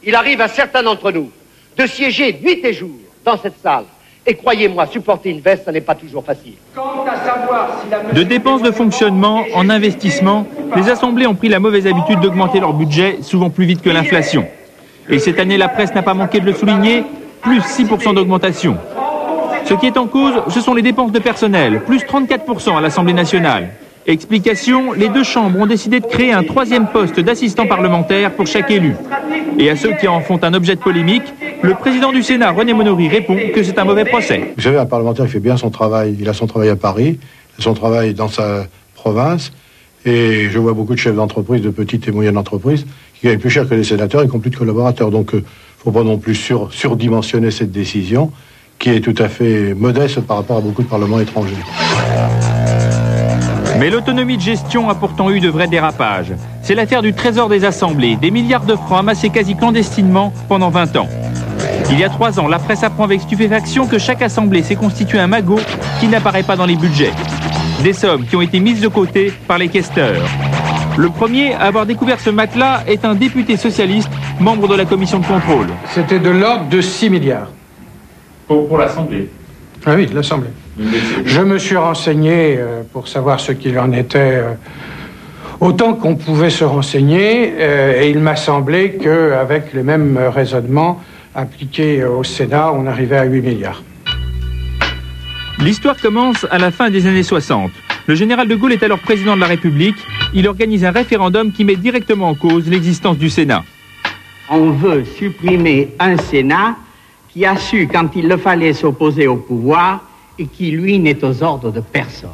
il arrive à certains d'entre nous de siéger nuit et jour dans cette salle. Et croyez-moi, supporter une veste, ça n'est pas toujours facile. De dépenses de fonctionnement en investissement, les assemblées ont pris la mauvaise habitude d'augmenter leur budget souvent plus vite que l'inflation. Et cette année, la presse n'a pas manqué de le souligner, plus 6% d'augmentation. Ce qui est en cause, ce sont les dépenses de personnel, plus 34% à l'Assemblée nationale. Explication, les deux chambres ont décidé de créer un troisième poste d'assistant parlementaire pour chaque élu. Et à ceux qui en font un objet de polémique, le président du Sénat, René Monory, répond que c'est un mauvais procès. Vous savez, un parlementaire, il fait bien son travail. Il a son travail à Paris, son travail dans sa province. Et je vois beaucoup de chefs d'entreprise, de petites et moyennes entreprises, qui gagnent plus cher que les sénateurs et qui n'ont plus de collaborateurs. Donc, il ne faut pas non plus surdimensionner cette décision, qui est tout à fait modeste par rapport à beaucoup de parlements étrangers. Mais l'autonomie de gestion a pourtant eu de vrais dérapages. C'est l'affaire du trésor des assemblées, des milliards de francs amassés quasi clandestinement pendant 20 ans. Il y a 3 ans, la presse apprend avec stupéfaction que chaque assemblée s'est constitué un magot qui n'apparaît pas dans les budgets. Des sommes qui ont été mises de côté par les questeurs. Le premier à avoir découvert ce matelas est un député socialiste, membre de la commission de contrôle. C'était de l'ordre de 6 milliards. Pour l'Assemblée. Ah oui, l'Assemblée. Je me suis renseigné pour savoir ce qu'il en était autant qu'on pouvait se renseigner et il m'a semblé qu'avec les mêmes raisonnements appliqués au Sénat, on arrivait à 8 milliards. L'histoire commence à la fin des années 60. Le général de Gaulle est alors président de la République. Il organise un référendum qui met directement en cause l'existence du Sénat. On veut supprimer un Sénat qui a su, quand il le fallait, s'opposer au pouvoir et qui, lui, n'est aux ordres de personne.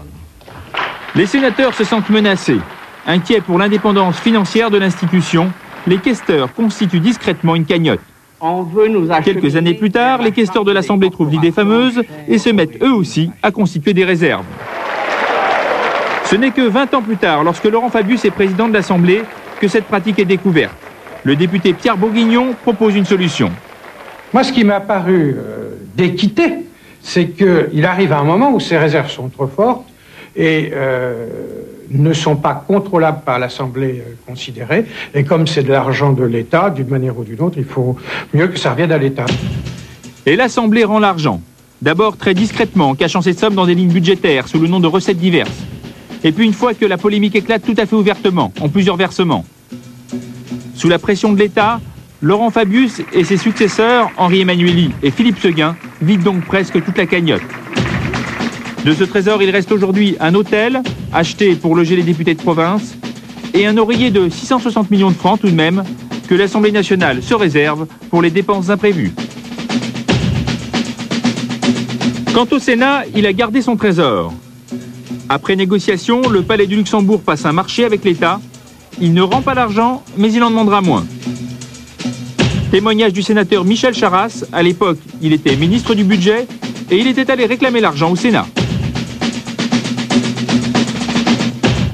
Les sénateurs se sentent menacés. Inquiets pour l'indépendance financière de l'institution, les questeurs constituent discrètement une cagnotte. On veut nous Quelques années plus tard, les questeurs de l'Assemblée trouvent l'idée fameuse et se mettent eux aussi à constituer des réserves. Ce n'est que 20 ans plus tard, lorsque Laurent Fabius est président de l'Assemblée, que cette pratique est découverte. Le député Pierre Bourguignon propose une solution. Moi, ce qui m'a paru d'équité, c'est qu'il arrive à un moment où ces réserves sont trop fortes et ne sont pas contrôlables par l'Assemblée considérée. Et comme c'est de l'argent de l'État, d'une manière ou d'une autre, il faut mieux que ça revienne à l'État. Et l'Assemblée rend l'argent. D'abord très discrètement, en cachant cette somme dans des lignes budgétaires sous le nom de recettes diverses. Et puis une fois que la polémique éclate tout à fait ouvertement, en plusieurs versements. Sous la pression de l'État, Laurent Fabius et ses successeurs, Henri Emmanuelli et Philippe Seguin, vident donc presque toute la cagnotte. De ce trésor, il reste aujourd'hui un hôtel, acheté pour loger les députés de province, et un oreiller de 660 millions de francs tout de même, que l'Assemblée nationale se réserve pour les dépenses imprévues. Quant au Sénat, il a gardé son trésor. Après négociation, le Palais du Luxembourg passe un marché avec l'État. Il ne rend pas l'argent, mais il en demandera moins. Témoignage du sénateur Michel Charasse. À l'époque, il était ministre du Budget et il était allé réclamer l'argent au Sénat.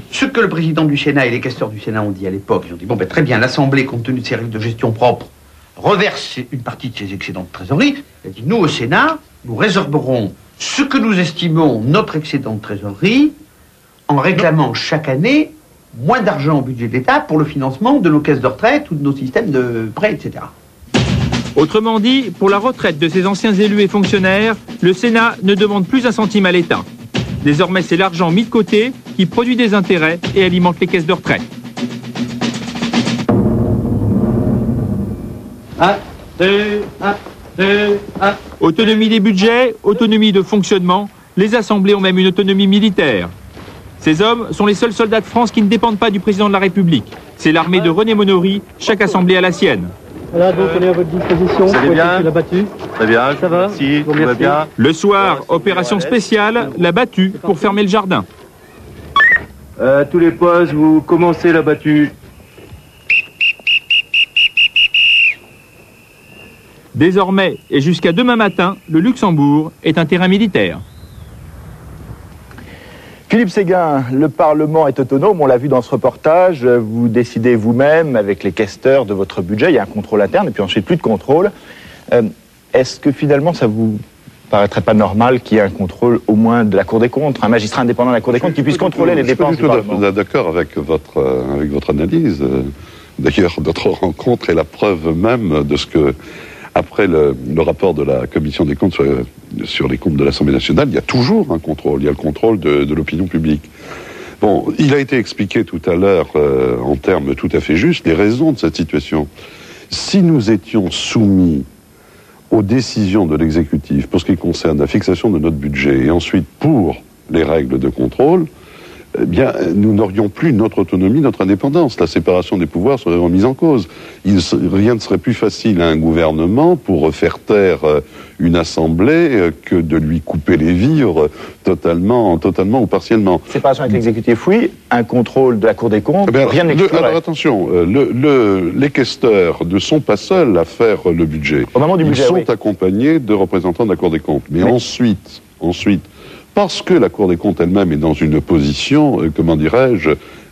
Ce que le président du Sénat et les questeurs du Sénat ont dit à l'époque, ils ont dit, bon, ben, très bien, l'Assemblée, compte tenu de ses règles de gestion propre, reverse une partie de ses excédents de trésorerie. Il a dit, nous, au Sénat, nous réserverons ce que nous estimons notre excédent de trésorerie en réclamant chaque année moins d'argent au budget de l'État pour le financement de nos caisses de retraite ou de nos systèmes de prêts, etc. Autrement dit, pour la retraite de ces anciens élus et fonctionnaires, le Sénat ne demande plus un centime à l'État. Désormais, c'est l'argent mis de côté qui produit des intérêts et alimente les caisses de retraite. 1, 2, 1, 2, 1. Autonomie des budgets, autonomie de fonctionnement, les assemblées ont même une autonomie militaire. Ces hommes sont les seuls soldats de France qui ne dépendent pas du président de la République. C'est l'armée de René Monory, chaque assemblée a la sienne. Voilà, donc on est à votre disposition. Vous allez bien? La battue. Très bien, ça va? merci, tout va bien. Le soir, opération spéciale, la battue pour fermer le jardin. Tous les postes, vous commencez la battue. Désormais, et jusqu'à demain matin, le Luxembourg est un terrain militaire. Philippe Séguin, le Parlement est autonome, on l'a vu dans ce reportage, vous décidez vous-même avec les questeurs de votre budget, il y a un contrôle interne et puis ensuite plus de contrôle. Est-ce que finalement ça vous paraîtrait pas normal qu'il y ait un contrôle au moins de la Cour des comptes, un magistrat indépendant de la Cour des comptes qui puisse contrôler les dépenses du Parlement? Je suis d'accord avec votre analyse. D'ailleurs, notre rencontre est la preuve même de ce que, après le rapport de la Commission des comptes sur les comptes de l'Assemblée nationale, il y a toujours un contrôle. Il y a le contrôle de l'opinion publique. Bon, il a été expliqué tout à l'heure, en termes tout à fait justes, les raisons de cette situation. Si nous étions soumis aux décisions de l'exécutif pour ce qui concerne la fixation de notre budget et ensuite pour les règles de contrôle, eh bien, nous n'aurions plus notre autonomie, notre indépendance. La séparation des pouvoirs serait remise en cause. Rien ne serait plus facile à un gouvernement pour faire taire une assemblée que de lui couper les vivres totalement ou partiellement. Séparation avec l'exécutif, oui. Un contrôle de la Cour des comptes, rien ne l'exclurait. Alors attention, les questeurs ne sont pas seuls à faire le budget. Au moment du budget, ils sont accompagnés de représentants de la Cour des comptes. Mais ensuite, parce que la Cour des comptes elle-même est dans une position,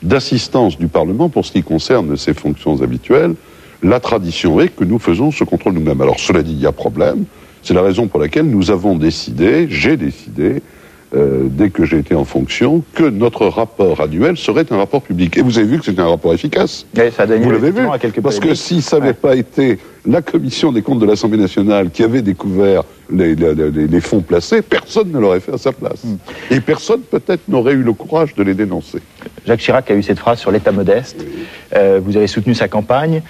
d'assistance du Parlement pour ce qui concerne ses fonctions habituelles, la tradition est que nous faisons ce contrôle nous-mêmes. Alors cela dit, il y a problème. C'est la raison pour laquelle j'ai décidé, dès que j'ai été en fonction, que notre rapport annuel serait un rapport public. Et vous avez vu que c'était un rapport efficace. Oui, ça vous l'avez vu. Parce que si ça n'avait pas été la Commission des comptes de l'Assemblée nationale qui avait découvert les fonds placés, personne ne l'aurait fait à sa place. Et personne, peut-être, n'aurait eu le courage de les dénoncer. Jacques Chirac a eu cette phrase sur l'État modeste. Vous avez soutenu sa campagne.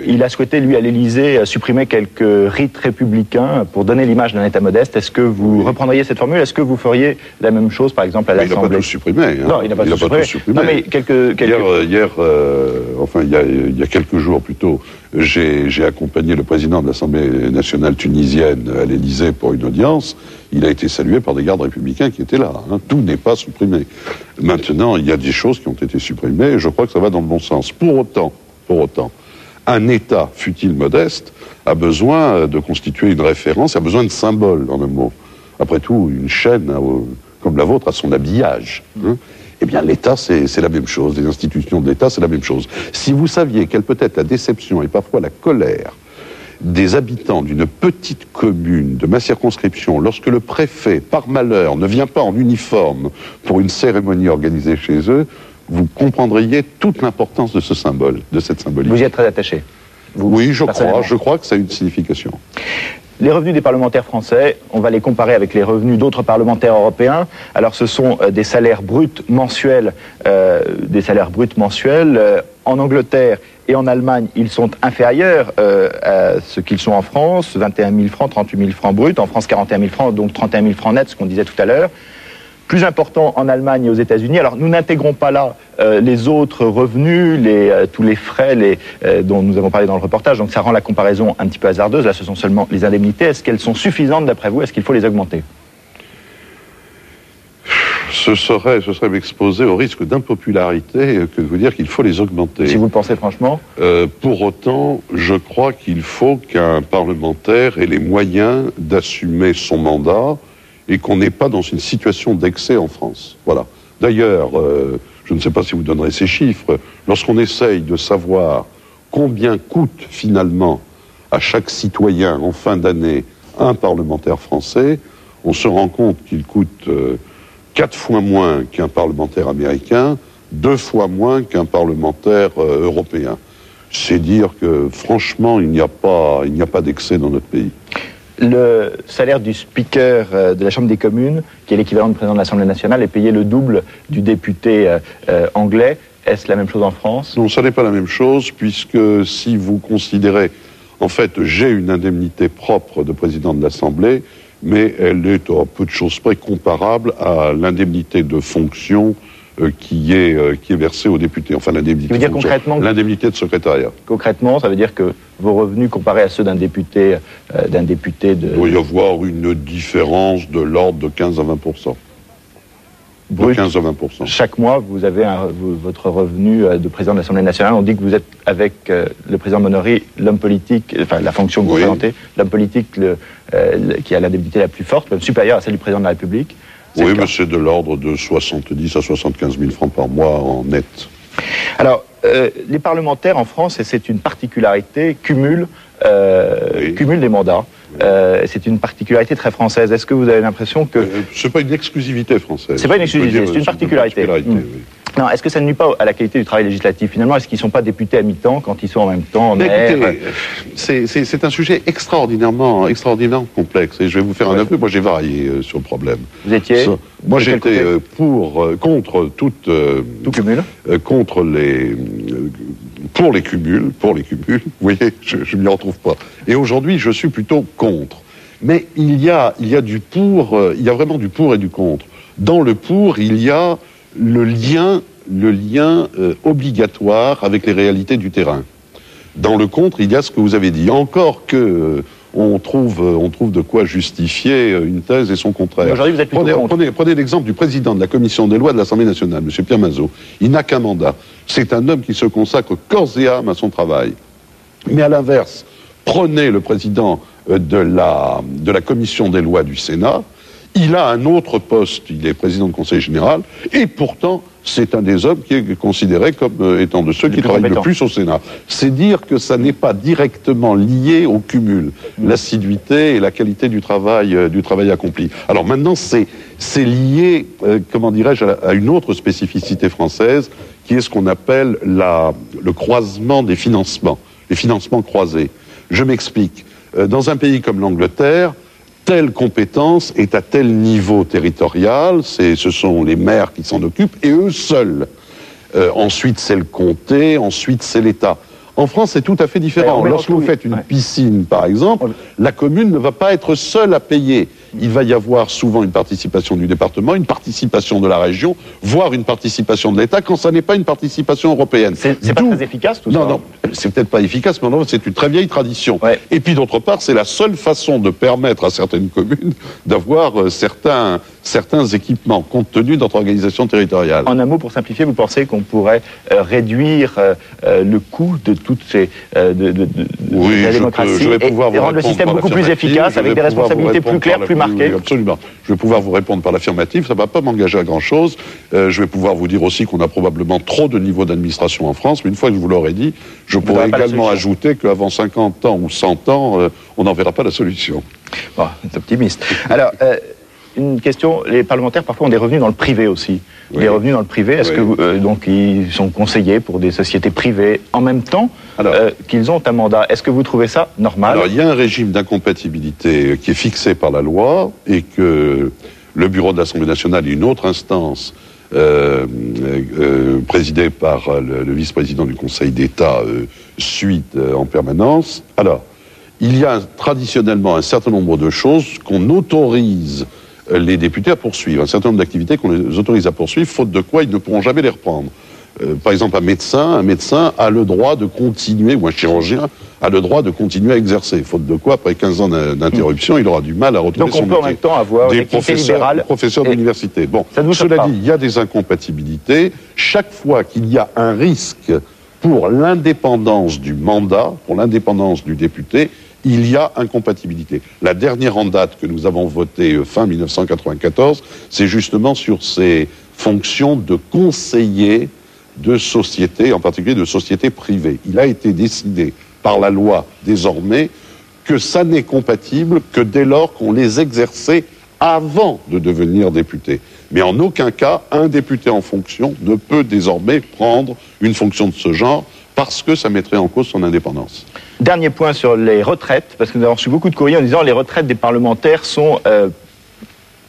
Il a souhaité, lui, à l'Élysée, supprimer quelques rites républicains pour donner l'image d'un État modeste. Est-ce que vous reprendriez cette formule? Est-ce que vous feriez la même chose, par exemple, à l'Assemblée? Il n'a pas tout supprimé. Hein. Non, il n'a pas tout supprimé. Non, mais il y a quelques jours plutôt, j'ai accompagné le président de l'Assemblée nationale tunisienne à l'Élysée pour une audience. Il a été salué par des gardes républicains qui étaient là. Hein. Tout n'est pas supprimé. Maintenant, il y a des choses qui ont été supprimées et je crois que ça va dans le bon sens. Pour autant, un État, fût-il modeste, a besoin de constituer une référence, a besoin de symboles, en un mot. Après tout, une chaîne comme la vôtre a son habillage. Hein. Eh bien, l'État, c'est la même chose. Les institutions de l'État, c'est la même chose. Si vous saviez quelle peut être la déception et parfois la colère des habitants d'une petite commune de ma circonscription, lorsque le préfet, par malheur, ne vient pas en uniforme pour une cérémonie organisée chez eux, vous comprendriez toute l'importance de ce symbole, de cette symbolique. Vous y êtes très attaché? Oui, je crois que ça a une signification. Les revenus des parlementaires français, on va les comparer avec les revenus d'autres parlementaires européens. Alors ce sont des salaires bruts mensuels. En Angleterre et en Allemagne, ils sont inférieurs à ce qu'ils sont en France, 21 000 francs, 38 000 francs bruts. En France, 41 000 francs, donc 31 000 francs nets, ce qu'on disait tout à l'heure. Plus important en Allemagne et aux États-Unis. Alors nous n'intégrons pas là les autres revenus, tous les frais dont nous avons parlé dans le reportage, donc ça rend la comparaison un petit peu hasardeuse. Là, ce sont seulement les indemnités. Est-ce qu'elles sont suffisantes d'après vous? Est-ce qu'il faut les augmenter? Ce serait m'exposer au risque d'impopularité que de vous dire qu'il faut les augmenter. Si vous le pensez franchement? Pour autant, je crois qu'il faut qu'un parlementaire ait les moyens d'assumer son mandat et qu'on n'est pas dans une situation d'excès en France. Voilà. D'ailleurs, je ne sais pas si vous donnerez ces chiffres, lorsqu'on essaye de savoir combien coûte finalement à chaque citoyen en fin d'année un parlementaire français, on se rend compte qu'il coûte 4 fois moins qu'un parlementaire américain, 2 fois moins qu'un parlementaire européen. C'est dire que franchement, il n'y a pas d'excès dans notre pays. Le salaire du speaker de la Chambre des communes, qui est l'équivalent du président de l'Assemblée nationale, est payé le double du député anglais. Est-ce la même chose en France? Non, ça n'est pas la même chose, puisque si vous considérez... En fait, j'ai une indemnité propre de président de l'Assemblée, mais elle est à peu de choses près comparable à l'indemnité de fonction qui est versée aux députés. Enfin, l'indemnité de fonction, l'indemnité de secrétariat. Concrètement, ça veut dire que vos revenus comparés à ceux d'un député de... Il doit y avoir une différence de l'ordre de 15 à 20%. De 15 à 20%. Chaque mois, vous avez votre revenu de président de l'Assemblée nationale. On dit que vous êtes, avec le président Monory, l'homme politique, enfin la fonction que vous représentez, l'homme politique qui a l'indemnité la plus forte, même supérieure à celle du président de la République. Oui, mais c'est de l'ordre de 70 à 75 000 francs par mois en net. Alors, les parlementaires en France, et c'est une particularité, cumulent des mandats. C'est une particularité très française. Est-ce que vous avez l'impression que... c'est pas une exclusivité française. C'est pas une exclusivité, c'est une particularité. Oui. Non, est-ce que ça ne nuit pas à la qualité du travail législatif? Finalement, est-ce qu'ils ne sont pas députés à mi-temps quand ils sont en même temps en maire? C'est un sujet extraordinairement complexe. Et je vais vous faire un aveu. Moi, j'ai varié sur le problème. Vous étiez? Moi, j'étais contre tout cumul. Pour les cumuls. Vous voyez, je ne m'y retrouve pas. Et aujourd'hui, je suis plutôt contre. Mais il y a du pour, il y a vraiment du pour et du contre. Dans le pour, il y a le lien obligatoire avec les réalités du terrain. Dans le contre, il y a ce que vous avez dit. Encore que on trouve de quoi justifier une thèse et son contraire. Aujourd'hui, vous êtes plutôt contre. Prenez l'exemple du président de la commission des lois de l'Assemblée nationale, M. Pierre Mazot. Il n'a qu'un mandat. C'est un homme qui se consacre corps et âme à son travail. Mais à l'inverse, prenez le président de la commission des lois du Sénat. Il a un autre poste, il est président du Conseil général, et pourtant, c'est un des hommes qui est considéré comme étant de ceux qui travaillent le plus au Sénat. C'est dire que ça n'est pas directement lié au cumul, l'assiduité et la qualité du travail accompli. Alors maintenant, c'est lié, comment dirais-je, à une autre spécificité française, qui est ce qu'on appelle le croisement des financements, les financements croisés. Je m'explique. Dans un pays comme l'Angleterre, telle compétence est à tel niveau territorial, ce sont les maires qui s'en occupent, et eux seuls. Ensuite, c'est le comté, ensuite, c'est l'État. En France, c'est tout à fait différent. Lorsque vous faites une piscine, par exemple, la commune ne va pas être seule à payer. Il va y avoir souvent une participation du département, une participation de la région, voire une participation de l'État, quand ça n'est pas une participation européenne. C'est pas très efficace, tout ça? Non, c'est peut-être pas efficace, mais c'est une très vieille tradition. Et puis d'autre part, c'est la seule façon de permettre à certaines communes d'avoir certains équipements, compte tenu de notre organisation territoriale. En un mot, pour simplifier, vous pensez qu'on pourrait réduire le coût de toutes ces oui, la démocratie je vais pouvoir vous et rendre le système beaucoup plus efficace, avec des responsabilités plus claires, plus marquées? Absolument. Je vais pouvoir vous répondre par l'affirmative, ça ne va pas m'engager à grand-chose. Je vais pouvoir vous dire aussi qu'on a probablement trop de niveaux d'administration en France, mais une fois que je vous l'aurai dit, je pourrais également ajouter qu'avant 50 ans ou 100 ans, on n'en verra pas la solution. Bon, c'est optimiste. Alors, une question, les parlementaires parfois ont des revenus dans le privé aussi. Oui. Des revenus dans le privé, est-ce que donc ils sont conseillers pour des sociétés privées en même temps qu'ils ont un mandat? Est-ce que vous trouvez ça normal? Alors, il y a un régime d'incompatibilité qui est fixé par la loi et que le bureau de l'Assemblée nationale et une autre instance présidée par le vice-président du Conseil d'État suit en permanence. Alors, il y a traditionnellement un certain nombre de choses qu'on autorise les députés à poursuivre, un certain nombre d'activités qu'on les autorise à poursuivre, faute de quoi ils ne pourront jamais les reprendre. Par exemple, un médecin a le droit de continuer, ou un chirurgien a le droit de continuer à exercer, faute de quoi, après 15 ans d'interruption, il aura du mal à retrouver son métier. Donc on peut en même temps avoir des professeurs d'université. Bon, cela dit, il y a des incompatibilités. Chaque fois qu'il y a un risque pour l'indépendance du mandat, pour l'indépendance du député, il y a incompatibilité. La dernière en date que nous avons votée fin 1994, c'est justement sur ces fonctions de conseiller de sociétés, en particulier de sociétés privées. Il a été décidé par la loi désormais que ça n'est compatible que dès lors qu'on les exerçait avant de devenir député. Mais en aucun cas, un député en fonction ne peut désormais prendre une fonction de ce genre parce que ça mettrait en cause son indépendance. Dernier point sur les retraites, parce que nous avons reçu beaucoup de courriers en disant que les retraites des parlementaires sont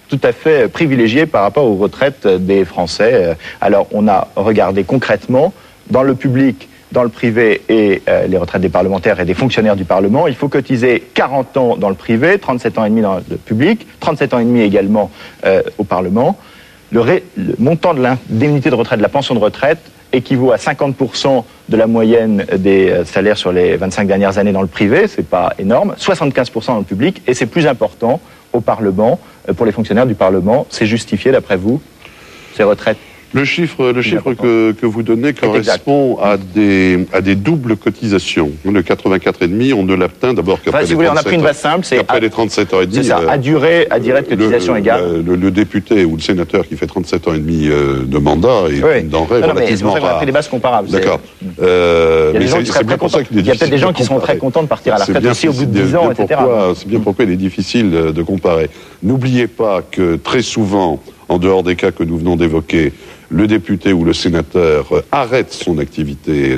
tout à fait privilégiées par rapport aux retraites des Français. Alors on a regardé concrètement dans le public, dans le privé et les retraites des parlementaires et des fonctionnaires du Parlement. Il faut cotiser 40 ans dans le privé, 37 ans et demi dans le public, 37 ans et demi également au Parlement. Le montant de l'indemnité de retraite, de la pension de retraite, équivaut à 50% de la moyenne des salaires sur les 25 dernières années dans le privé, c'est pas énorme, 75% dans le public, et c'est plus important au Parlement, pour les fonctionnaires du Parlement. C'est justifié d'après vous, ces retraites? Le chiffre que vous donnez correspond à des doubles cotisations. Le 84,5, on ne l'atteint d'abord qu'après si vous voulez, on a pris une base simple, c'est les 37 ans et demi. C'est ça, à durée de cotisation égale. Le député ou le sénateur qui fait 37 ans et demi de mandat est une denrée relativement rare. On a pris des bases comparables. D'accord. Il y a peut-être des gens qui sont très contents de partir à la retraite aussi au bout de 10 ans, etc. C'est bien pourquoi il est difficile de comparer. N'oubliez pas que très souvent, en dehors des cas que nous venons d'évoquer, le député ou le sénateur arrête son activité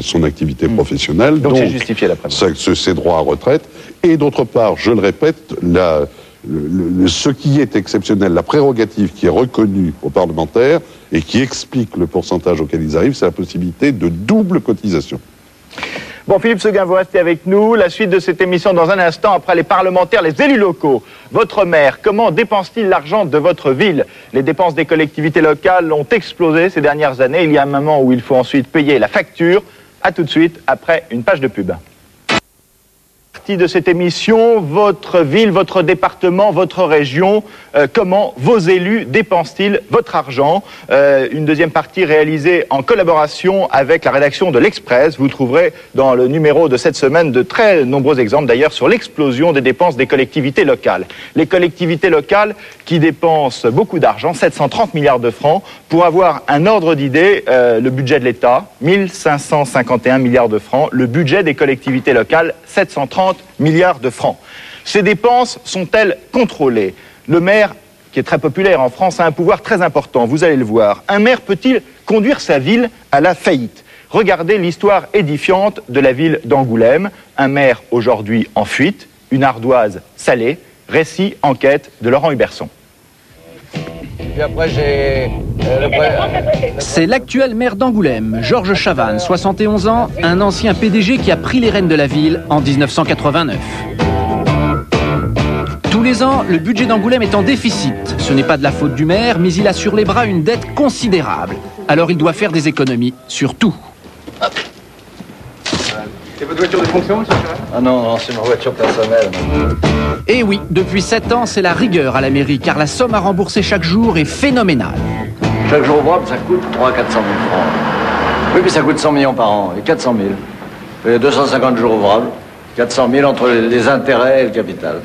professionnelle. Donc c'est justifié d'après vous. Ses droits à retraite. Et d'autre part, je le répète, ce qui est exceptionnel, la prérogative qui est reconnue aux parlementaires et qui explique le pourcentage auquel ils arrivent, c'est la possibilité de double cotisation. Bon, Philippe Séguin, vous restez avec nous. La suite de cette émission dans un instant, après les parlementaires, les élus locaux. Votre maire, comment dépense-t-il l'argent de votre ville? Les dépenses des collectivités locales ont explosé ces dernières années. Il y a un moment où il faut ensuite payer la facture. A tout de suite, après une page de pub. De cette émission, votre ville, votre département, votre région, comment vos élus dépensent-ils votre argent? Une deuxième partie réalisée en collaboration avec la rédaction de l'Express. Vous trouverez dans le numéro de cette semaine de très nombreux exemples d'ailleurs sur l'explosion des dépenses des collectivités locales. Les collectivités locales qui dépensent beaucoup d'argent, 730 milliards de francs. Pour avoir un ordre d'idée, le budget de l'État, 1551 milliards de francs. Le budget des collectivités locales, 730 milliards de francs. Ces dépenses sont-elles contrôlées? Le maire, qui est très populaire en France, a un pouvoir très important, vous allez le voir. Un maire peut-il conduire sa ville à la faillite? Regardez l'histoire édifiante de la ville d'Angoulême. Un maire aujourd'hui en fuite, une ardoise salée. Récit, enquête de Laurent Huberson. C'est l'actuel maire d'Angoulême, Georges Chavannes, 71 ans, un ancien PDG qui a pris les rênes de la ville en 1989. Tous les ans, le budget d'Angoulême est en déficit. Ce n'est pas de la faute du maire, mais il a sur les bras une dette considérable. Alors il doit faire des économies sur tout. votre voiture de fonction, monsieur Chavannes? Ah non, c'est ma voiture personnelle. Et oui, depuis 7 ans, c'est la rigueur à la mairie, car la somme à rembourser chaque jour est phénoménale. Chaque jour ouvrable, ça coûte 300 à 400 000 francs. Oui, puis ça coûte 100 millions par an, et 400 000. Et 250 jours ouvrables, 400 000 entre les intérêts et le capital.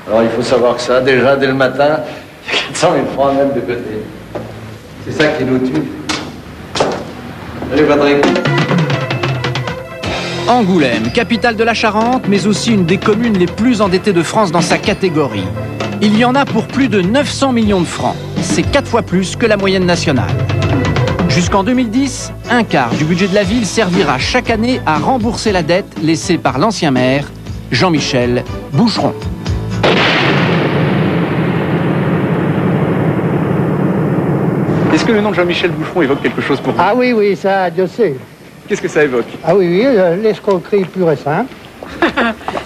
Alors il faut savoir que ça, déjà, dès le matin, c'est 400 000 francs à mettre de côté. C'est ça qui nous tue. Allez, Patrick. Angoulême, capitale de la Charente, mais aussi une des communes les plus endettées de France dans sa catégorie. Il y en a pour plus de 900 millions de francs. C'est 4 fois plus que la moyenne nationale. Jusqu'en 2010, un quart du budget de la ville servira chaque année à rembourser la dette laissée par l'ancien maire, Jean-Michel Boucheron. Est-ce que le nom de Jean-Michel Boucheron évoque quelque chose pour vous? Ah oui, oui, ça, Dieu sait. Qu'est-ce que ça évoque? Ah oui, oui, l'escroquerie pure et simple.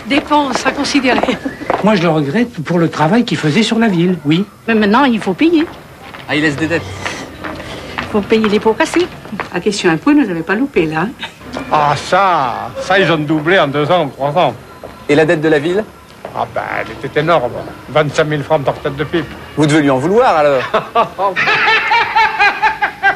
Dépenses à considérer. Moi, je le regrette pour le travail qu'il faisait sur la ville, oui. Mais maintenant, il faut payer. Ah, il laisse des dettes. Il faut payer les pots cassés. La question impôt, nous n'avait pas loupé, là. Ah ça, ils ont doublé en 2 ans, 3 ans. Et la dette de la ville? Ah ben, elle était énorme. 25 000 francs par tête de pipe. Vous devez lui en vouloir, alors.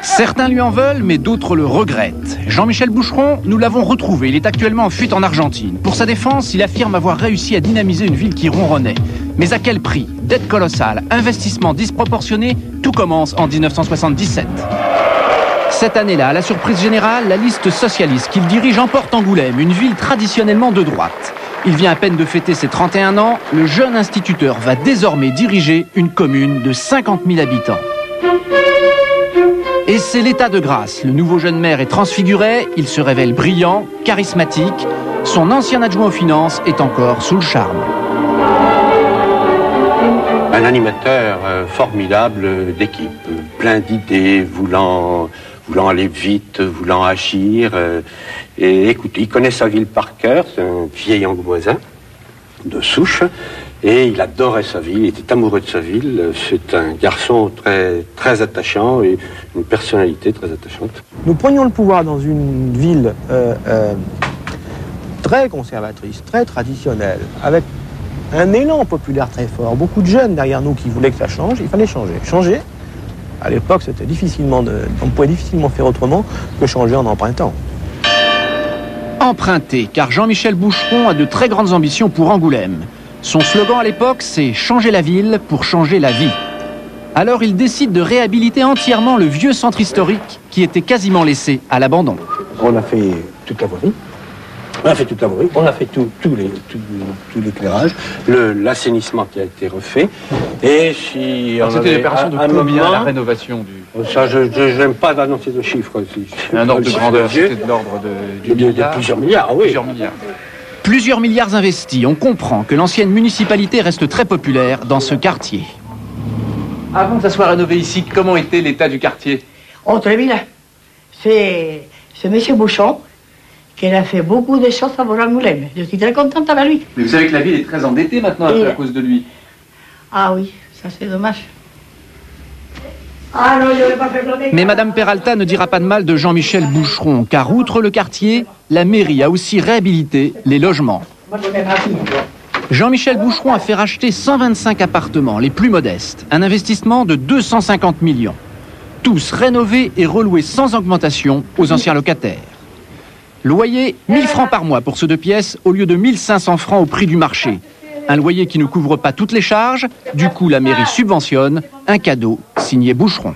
Certains lui en veulent, mais d'autres le regrettent. Jean-Michel Boucheron, nous l'avons retrouvé. Il est actuellement en fuite en Argentine. Pour sa défense, il affirme avoir réussi à dynamiser une ville qui ronronnait. Mais à quel prix? Dette colossale, investissement disproportionné, tout commence en 1977. Cette année-là, à la surprise générale, la liste socialiste qu'il dirige emporte Angoulême, une ville traditionnellement de droite. Il vient à peine de fêter ses 31 ans, le jeune instituteur va désormais diriger une commune de 50 000 habitants. Et c'est l'état de grâce. Le nouveau jeune maire est transfiguré, il se révèle brillant, charismatique. Son ancien adjoint aux finances est encore sous le charme. Un animateur formidable d'équipe, plein d'idées, voulant aller vite, voulant agir. Et écoutez, il connaît sa ville par cœur, c'est un vieil Angoumoisin de souche. Et il adorait sa ville, il était amoureux de sa ville. C'est un garçon très, très attachant et une personnalité très attachante. Nous prenions le pouvoir dans une ville très conservatrice, très traditionnelle, avec un élan populaire très fort, beaucoup de jeunes derrière nous qui voulaient que ça change, il fallait changer. Changer, à l'époque, c'était on pouvait difficilement faire autrement que changer en empruntant. Emprunter, car Jean-Michel Boucheron a de très grandes ambitions pour Angoulême. Son slogan à l'époque, c'est « Changer la ville pour changer la vie ». Alors il décide de réhabiliter entièrement le vieux centre historique qui était quasiment laissé à l'abandon. On a fait toute la voirie. On a fait toute la voirie, on a fait tout l'éclairage, L'assainissement qui a été refait. Et si c'était une opération de combien la rénovation du... Ça, je n'aime pas d'annoncer de chiffres. Un ordre de grandeur, c'était de l'ordre de plusieurs milliards, oui. Plusieurs milliards. Plusieurs milliards investis, on comprend que l'ancienne municipalité reste très populaire dans ce quartier. Avant que ça soit rénové ici, comment était l'état du quartier? Oh, très bien. C'est M. Bouchon qui a fait beaucoup de choses à Angoulême. Je suis très contente avec lui. Mais vous savez que la ville est très endettée maintenant à cause de lui. Ah oui, ça c'est dommage. Ah non, je ne vais pas faire planter. Mais Madame Peralta ne dira pas de mal de Jean-Michel Boucheron, car outre le quartier, la mairie a aussi réhabilité les logements. Jean-Michel Boucheron a fait racheter 125 appartements, les plus modestes, un investissement de 250 millions. Tous rénovés et reloués sans augmentation aux anciens locataires. Loyer 1000 francs par mois pour ceux de pièces au lieu de 1500 francs au prix du marché. Un loyer qui ne couvre pas toutes les charges, du coup la mairie subventionne un cadeau signé Boucheron.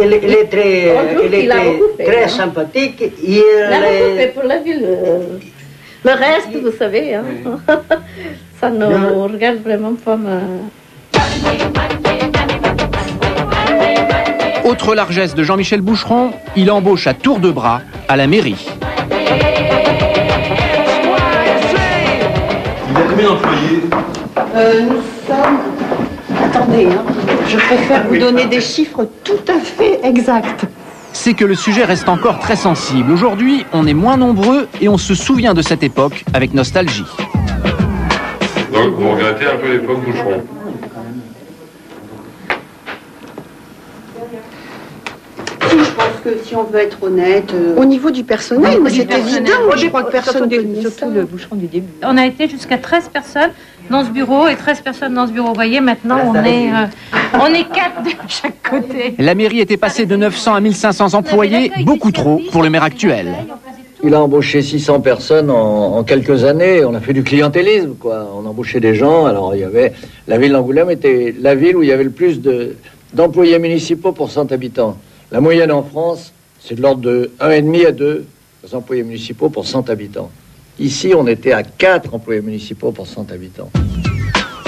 Il est très sympathique. Il a beaucoup fait pour la ville. Le reste, vous savez, hein, ça nous regarde vraiment pas mal. Autre largesse de Jean-Michel Boucheron, il embauche à tour de bras à la mairie. Il y a combien d'employés? Nous sommes... Attendez, hein, je préfère vous donner des chiffres tout à fait exacts. C'est que le sujet reste encore très sensible. Aujourd'hui, on est moins nombreux et on se souvient de cette époque avec nostalgie. Donc vous regrettez un peu l'époque Boucheron? Si, je pense que si on veut être honnête... Au niveau du personnel, c'est évident. Je crois que personne ne connaît surtout le boucheron du début. On a été jusqu'à 13 personnes dans ce bureau et 13 personnes dans ce bureau. Vous voyez, maintenant, on est 4 de chaque côté. La mairie était passée de 900 à 1500 employés, beaucoup trop pour le maire actuel. Il a embauché 600 personnes en quelques années. On a fait du clientélisme, quoi. On embauchait des gens. Alors, il y avait... La ville d'Angoulême était la ville où il y avait le plus d'employés municipaux pour 100 habitants. La moyenne en France, c'est de l'ordre de 1,5 à 2 employés municipaux pour 100 habitants. Ici, on était à 4 employés municipaux pour 100 habitants.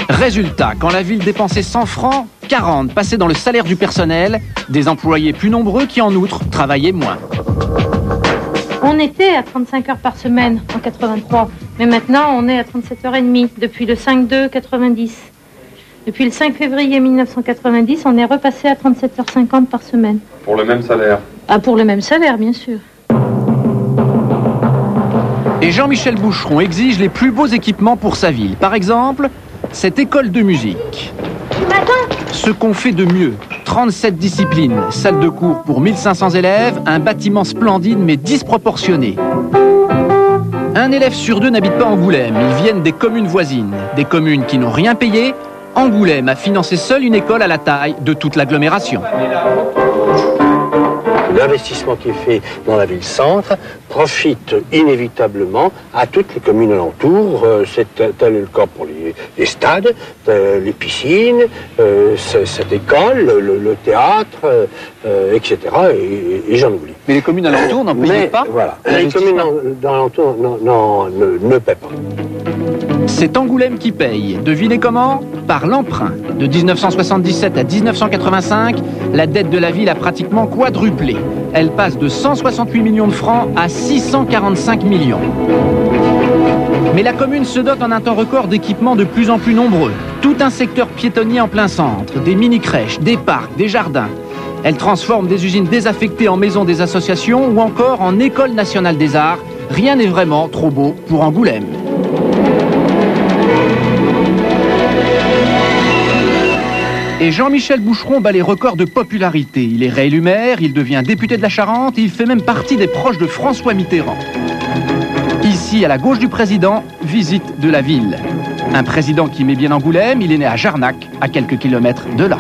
Résultat, quand la ville dépensait 100 francs, 40 passaient dans le salaire du personnel, des employés plus nombreux qui, en outre, travaillaient moins. On était à 35 heures par semaine en 83, mais maintenant on est à 37h30 depuis le 5/2/90. Depuis le 5 février 1990, on est repassé à 37h50 par semaine. Pour le même salaire? Ah, pour le même salaire, bien sûr. Et Jean-Michel Boucheron exige les plus beaux équipements pour sa ville. Par exemple, cette école de musique. Ce qu'on fait de mieux, 37 disciplines, salle de cours pour 1500 élèves, un bâtiment splendide mais disproportionné. Un élève sur 2 n'habite pas Angoulême, ils viennent des communes voisines, des communes qui n'ont rien payé. Angoulême a financé seule une école à la taille de toute l'agglomération. L'investissement qui est fait dans la ville-centre profite inévitablement à toutes les communes alentours. C'est tel est le cas pour les stades, les piscines, cette école, le théâtre, etc. Et j'en oublie. Mais les communes alentours n'en payaient pas? Voilà. Les communes alentours ne paient pas. C'est Angoulême qui paye. Devinez comment? Par l'emprunt. De 1977 à 1985, la dette de la ville a pratiquement quadruplé. Elle passe de 168 millions de francs à 645 millions. Mais la commune se dote en un temps record d'équipements de plus en plus nombreux. Tout un secteur piétonnier en plein centre, des mini-crèches, des parcs, des jardins. Elle transforme des usines désaffectées en maisons des associations ou encore en école nationale des arts. Rien n'est vraiment trop beau pour Angoulême. Et Jean-Michel Boucheron bat les records de popularité. Il est réélu maire, il devient député de la Charente et il fait même partie des proches de François Mitterrand. Ici, à la gauche du président, visite de la ville. Un président qui met bien Angoulême, il est né à Jarnac, à quelques kilomètres de là.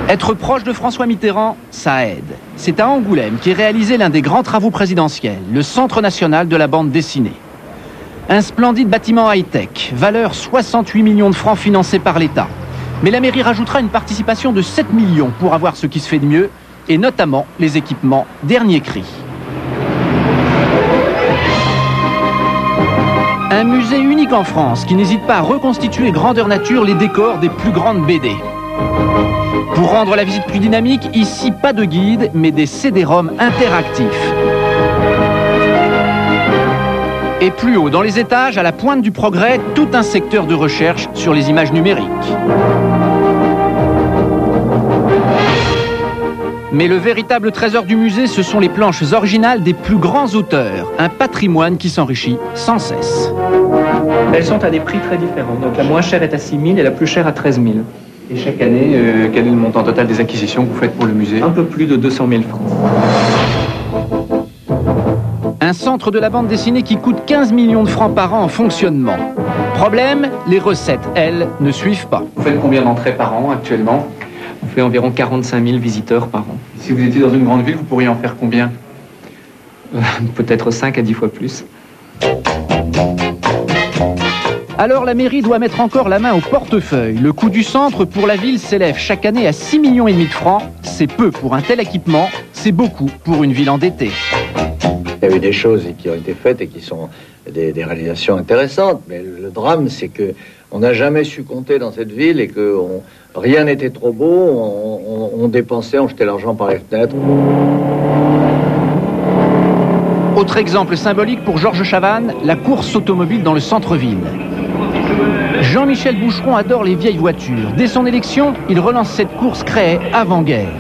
Être proche de François Mitterrand, ça aide. C'est à Angoulême qu'est réalisé l'un des grands travaux présidentiels, le Centre national de la bande dessinée. Un splendide bâtiment high-tech, valeur 68 millions de francs financé par l'État. Mais la mairie rajoutera une participation de 7 millions pour avoir ce qui se fait de mieux, et notamment les équipements dernier cri. Un musée unique en France qui n'hésite pas à reconstituer grandeur nature les décors des plus grandes BD. Pour rendre la visite plus dynamique, ici pas de guide, mais des CD-ROM interactifs. Et plus haut, dans les étages, à la pointe du progrès, tout un secteur de recherche sur les images numériques. Mais le véritable trésor du musée, ce sont les planches originales des plus grands auteurs. Un patrimoine qui s'enrichit sans cesse. Elles sont à des prix très différents. Donc la moins chère est à 6 000 et la plus chère à 13 000. Et chaque année, quel est le montant total des acquisitions que vous faites pour le musée? Un peu plus de 200 000 francs. Un centre de la bande dessinée qui coûte 15 millions de francs par an en fonctionnement. Problème, les recettes, elles, ne suivent pas. Vous faites combien d'entrées par an actuellement? On fait environ 45 000 visiteurs par an. Si vous étiez dans une grande ville, vous pourriez en faire combien? Peut-être 5 à 10 fois plus. Alors la mairie doit mettre encore la main au portefeuille. Le coût du centre pour la ville s'élève chaque année à 6,5 millions de francs. C'est peu pour un tel équipement, c'est beaucoup pour une ville endettée. Il y a eu des choses qui ont été faites et qui sont des réalisations intéressantes, mais le drame, c'est que on n'a jamais su compter dans cette ville et que rien n'était trop beau, on dépensait, on jetait l'argent par les fenêtres. Autre exemple symbolique pour Georges Chavannes, la course automobile dans le centre-ville. Jean-Michel Boucheron adore les vieilles voitures. Dès son élection, il relance cette course créée avant-guerre.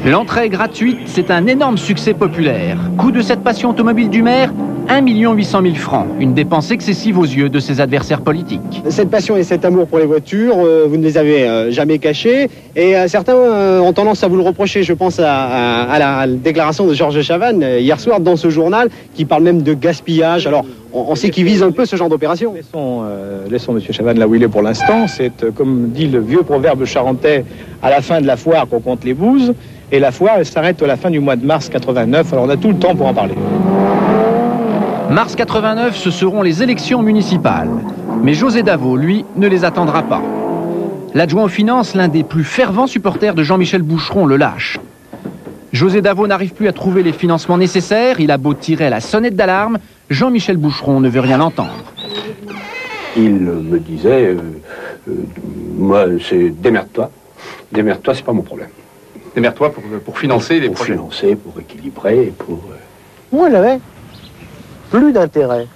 L'entrée est gratuite, c'est un énorme succès populaire. Coût de cette passion automobile du maire, 1 800 000 francs, une dépense excessive aux yeux de ses adversaires politiques. Cette passion et cet amour pour les voitures, vous ne les avez jamais cachés, et certains ont tendance à vous le reprocher. Je pense à la déclaration de Georges Chavannes hier soir dans ce journal, qui parle même de gaspillage. Alors, on sait qu'il vise un peu ce genre d'opération. Laissons M. Chavannes là où il est pour l'instant. C'est, comme dit le vieux proverbe charentais, à la fin de la foire qu'on compte les bouses. Et la foire, elle s'arrête à la fin du mois de mars 89. Alors on a tout le temps pour en parler. Mars 89, ce seront les élections municipales. Mais José Daveau, lui, ne les attendra pas. L'adjoint aux finances, l'un des plus fervents supporters de Jean-Michel Boucheron, le lâche. José Daveau n'arrive plus à trouver les financements nécessaires. Il a beau tirer à la sonnette d'alarme, Jean-Michel Boucheron ne veut rien entendre. Il me disait, moi, c'est démerde-toi. Démerde-toi, c'est pas mon problème. Démerde-toi pour financer les projets. Pour financer, pour équilibrer, pour... Moi, j'avais plus d'intérêt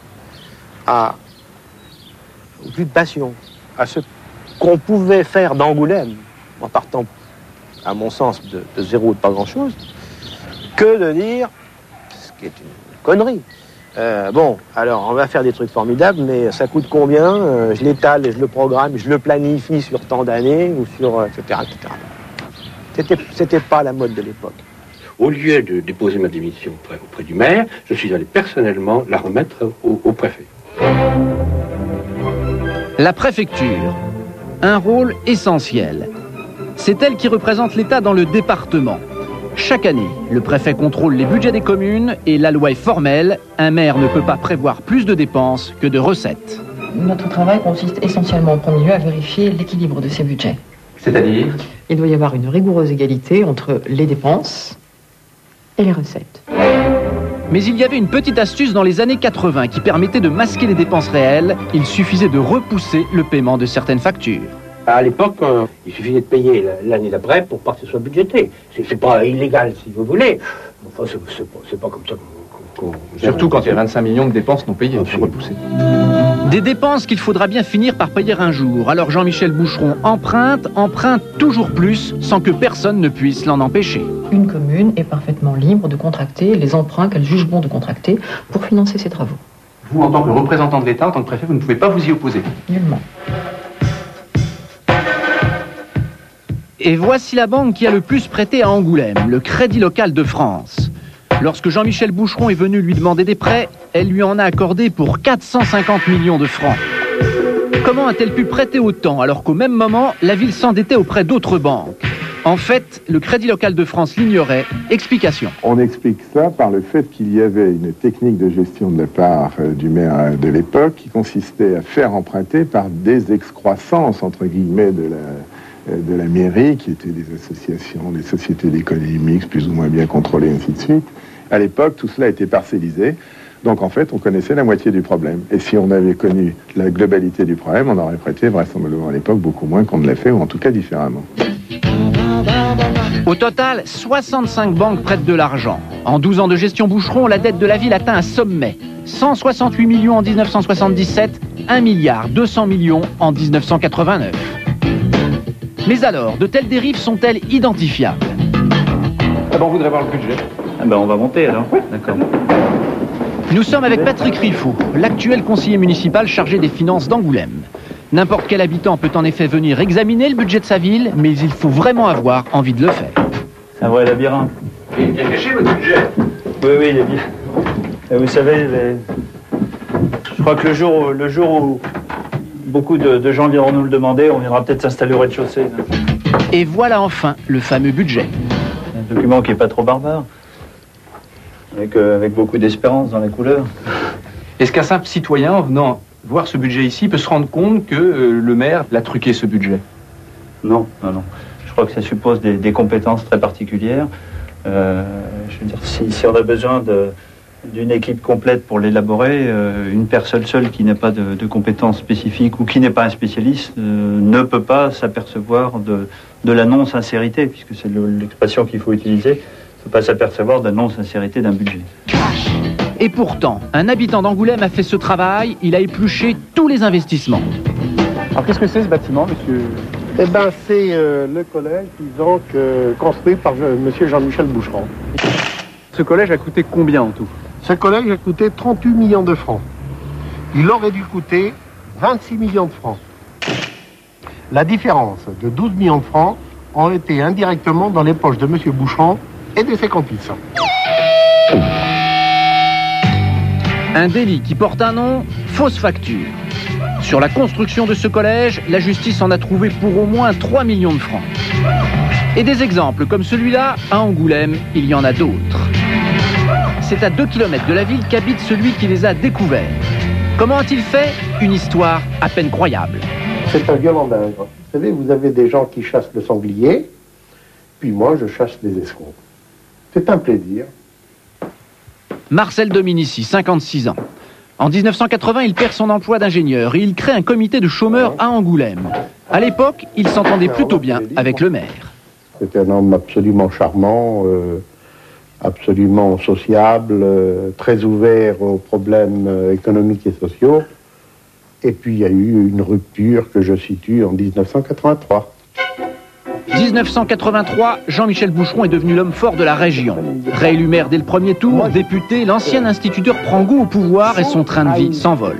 ou plus de passion à ce qu'on pouvait faire d'Angoulême, en partant, à mon sens, de zéro, de pas grand-chose, que de dire, ce qui est une connerie. Bon, alors, on va faire des trucs formidables, mais ça coûte combien? Je l'étale, je le programme, je le planifie sur tant d'années, ou sur... etc., etc. C'était pas la mode de l'époque. Au lieu de déposer ma démission auprès du maire, je suis allé personnellement la remettre au préfet. La préfecture, un rôle essentiel. C'est elle qui représente l'État dans le département. Chaque année, le préfet contrôle les budgets des communes et la loi est formelle. Un maire ne peut pas prévoir plus de dépenses que de recettes. Notre travail consiste essentiellement en premier lieu à vérifier l'équilibre de ces budgets. C'est-à-dire ? Il doit y avoir une rigoureuse égalité entre les dépenses et les recettes. Mais il y avait une petite astuce dans les années 80 qui permettait de masquer les dépenses réelles. Il suffisait de repousser le paiement de certaines factures. À l'époque, il suffisait de payer l'année d'après pour pas que ce soit budgété. C'est pas illégal, si vous voulez. Enfin, c'est pas comme ça qu'on... Surtout quand il y a 25 millions de dépenses non payées, repoussées. Des dépenses qu'il faudra bien finir par payer un jour. Alors Jean-Michel Boucheron emprunte toujours plus, sans que personne ne puisse l'en empêcher. Une commune est parfaitement libre de contracter les emprunts qu'elle juge bon de contracter pour financer ses travaux. Vous, en tant que représentant de l'État, en tant que préfet, vous ne pouvez pas vous y opposer. Nullement. Et voici la banque qui a le plus prêté à Angoulême, le Crédit Local de France. Lorsque Jean-Michel Boucheron est venu lui demander des prêts, elle lui en a accordé pour 450 millions de francs. Comment a-t-elle pu prêter autant alors qu'au même moment, la ville s'endettait auprès d'autres banques? En fait, le Crédit Local de France l'ignorait. Explication. On explique ça par le fait qu'il y avait une technique de gestion de la part du maire de l'époque qui consistait à faire emprunter par des excroissances, entre guillemets, de la mairie, qui étaient des associations, des sociétés d'économie mixte, plus ou moins bien contrôlées, ainsi de suite. À l'époque, tout cela était parcellisé. Donc, en fait, on connaissait la moitié du problème. Et si on avait connu la globalité du problème, on aurait prêté vraisemblablement à l'époque beaucoup moins qu'on ne l'a fait, ou en tout cas différemment. Au total, 65 banques prêtent de l'argent. En 12 ans de gestion Boucheron, la dette de la ville atteint un sommet. 168 millions en 1977, 1 milliard 200 millions en 1989. Mais alors, de telles dérives sont-elles identifiables? D'abord, on voudrait voir le budget. Ah ben, on va monter alors. Oui. D'accord. Nous sommes avec Patrick Riffaut, l'actuel conseiller municipal chargé des finances d'Angoulême. N'importe quel habitant peut en effet venir examiner le budget de sa ville, mais il faut vraiment avoir envie de le faire. C'est un vrai labyrinthe. Et il est bien caché votre budget. Oui, il est bien. Et vous savez, je crois que le jour où beaucoup de gens viendront nous le demander, on viendra peut-être s'installer au rez-de-chaussée. Et voilà enfin le fameux budget. Un document qui n'est pas trop barbare, avec beaucoup d'espérance dans les couleurs. Est-ce qu'un simple citoyen, en venant voir ce budget ici, peut se rendre compte que le maire l'a truqué, ce budget? Non. Je crois que ça suppose des compétences très particulières. Je veux dire, si on a besoin d'une équipe complète pour l'élaborer, une personne seule qui n'a pas de compétences spécifiques ou qui n'est pas un spécialiste ne peut pas s'apercevoir de la non-sincérité, puisque c'est l'expression qu'il faut utiliser. Il ne faut pas s'apercevoir de la non-sincérité d'un budget. Et pourtant, un habitant d'Angoulême a fait ce travail, il a épluché tous les investissements. Alors qu'est-ce que c'est ce bâtiment, monsieur? Eh bien, c'est le collège, disons, construit par monsieur Jean-Michel Boucheron. Ce collège a coûté combien en tout? Ce collège a coûté 38 millions de francs. Il aurait dû coûter 26 millions de francs. La différence de 12 millions de francs ont été indirectement dans les poches de M. Boucheron et de ses complices. Un délit qui porte un nom, fausse facture. Sur la construction de ce collège, la justice en a trouvé pour au moins 3 millions de francs. Et des exemples comme celui-là, à Angoulême, il y en a d'autres. C'est à 2 km de la ville qu'habite celui qui les a découverts. Comment a-t-il fait? Une histoire à peine croyable. C'est un violent dingue. Vous savez, vous avez des gens qui chassent le sanglier, puis moi je chasse les escrocs. C'est un plaisir. Marcel Dominici, 56 ans. En 1980, il perd son emploi d'ingénieur et il crée un comité de chômeurs à Angoulême. À l'époque, il s'entendait plutôt bien avec le maire. C'était un homme absolument charmant, absolument sociable, très ouvert aux problèmes économiques et sociaux. Et puis il y a eu une rupture que je situe en 1983. 1983, Jean-Michel Boucheron est devenu l'homme fort de la région. Réélu maire dès le premier tour, député, l'ancien instituteur prend goût au pouvoir et son train de vie s'envole.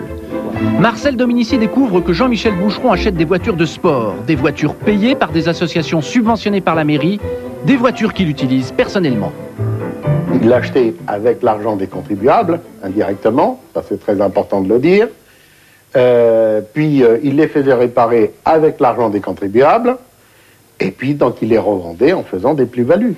Marcel Dominici découvre que Jean-Michel Boucheron achète des voitures de sport, des voitures payées par des associations subventionnées par la mairie, des voitures qu'il utilise personnellement. Il l'a acheté avec l'argent des contribuables, indirectement, ça c'est très important de le dire. Puis il les faisait réparer avec l'argent des contribuables. Et puis, donc, il les revendait en faisant des plus-values.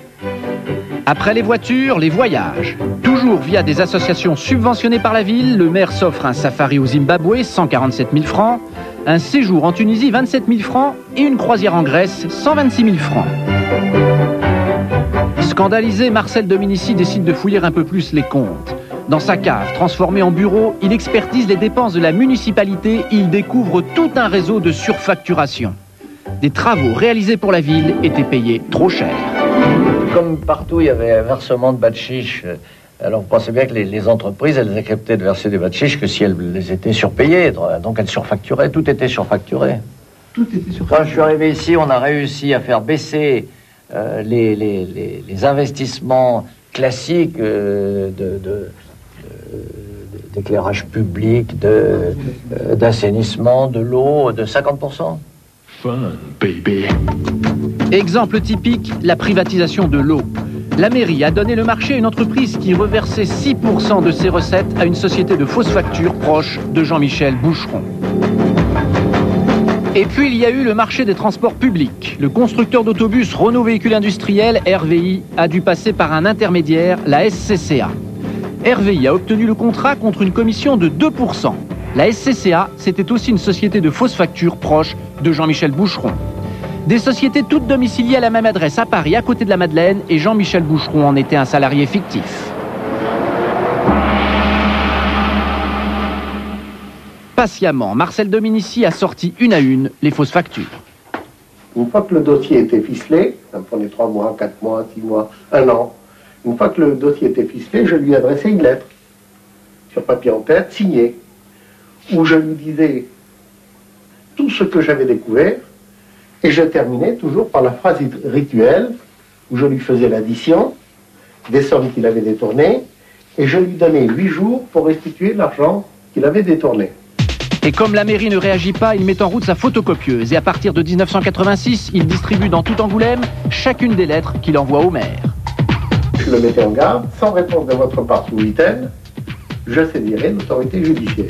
Après les voitures, les voyages. Toujours via des associations subventionnées par la ville, le maire s'offre un safari au Zimbabwe, 147 000 francs, un séjour en Tunisie, 27 000 francs, et une croisière en Grèce, 126 000 francs. Scandalisé, Marcel Dominici décide de fouiller un peu plus les comptes. Dans sa cave, transformée en bureau, il expertise les dépenses de la municipalité et il découvre tout un réseau de surfacturation. Des travaux réalisés pour la ville étaient payés trop cher. Comme partout, il y avait un versement de bachiches. Alors, vous pensez bien que les entreprises, elles acceptaient de verser des bachiches que si elles les étaient surpayées. Donc, elles surfacturaient. Tout était surfacturé. Tout était surfacturé. Quand je suis arrivé ici, on a réussi à faire baisser les investissements classiques d'éclairage public, d'assainissement, de l'eau, de 50%. Fun, baby. Exemple typique, la privatisation de l'eau. La mairie a donné le marché à une entreprise qui reversait 6% de ses recettes à une société de fausses factures proche de Jean-Michel Boucheron. Et puis il y a eu le marché des transports publics. Le constructeur d'autobus Renault Véhicule Industriel, RVI, a dû passer par un intermédiaire, la SCCA. RVI a obtenu le contrat contre une commission de 2%. La SCCA, c'était aussi une société de fausses factures proche de Jean-Michel Boucheron. Des sociétés toutes domiciliées à la même adresse à Paris, à côté de la Madeleine, et Jean-Michel Boucheron en était un salarié fictif. Patiemment, Marcel Dominici a sorti une à une les fausses factures. Une fois que le dossier était ficelé, ça me prenait 3 mois, 4 mois, 6 mois, 1 an. Une fois que le dossier était ficelé, je lui adressais une lettre, sur papier en tête, signée, où je lui disais tout ce que j'avais découvert, et je terminais toujours par la phrase rituelle, où je lui faisais l'addition des sommes qu'il avait détournées, et je lui donnais 8 jours pour restituer l'argent qu'il avait détourné. Et comme la mairie ne réagit pas, il met en route sa photocopieuse, et à partir de 1986, il distribue dans tout Angoulême chacune des lettres qu'il envoie au maire. Je le mettais en garde, sans réponse de votre part sous huitaine, je saisirai l'autorité judiciaire.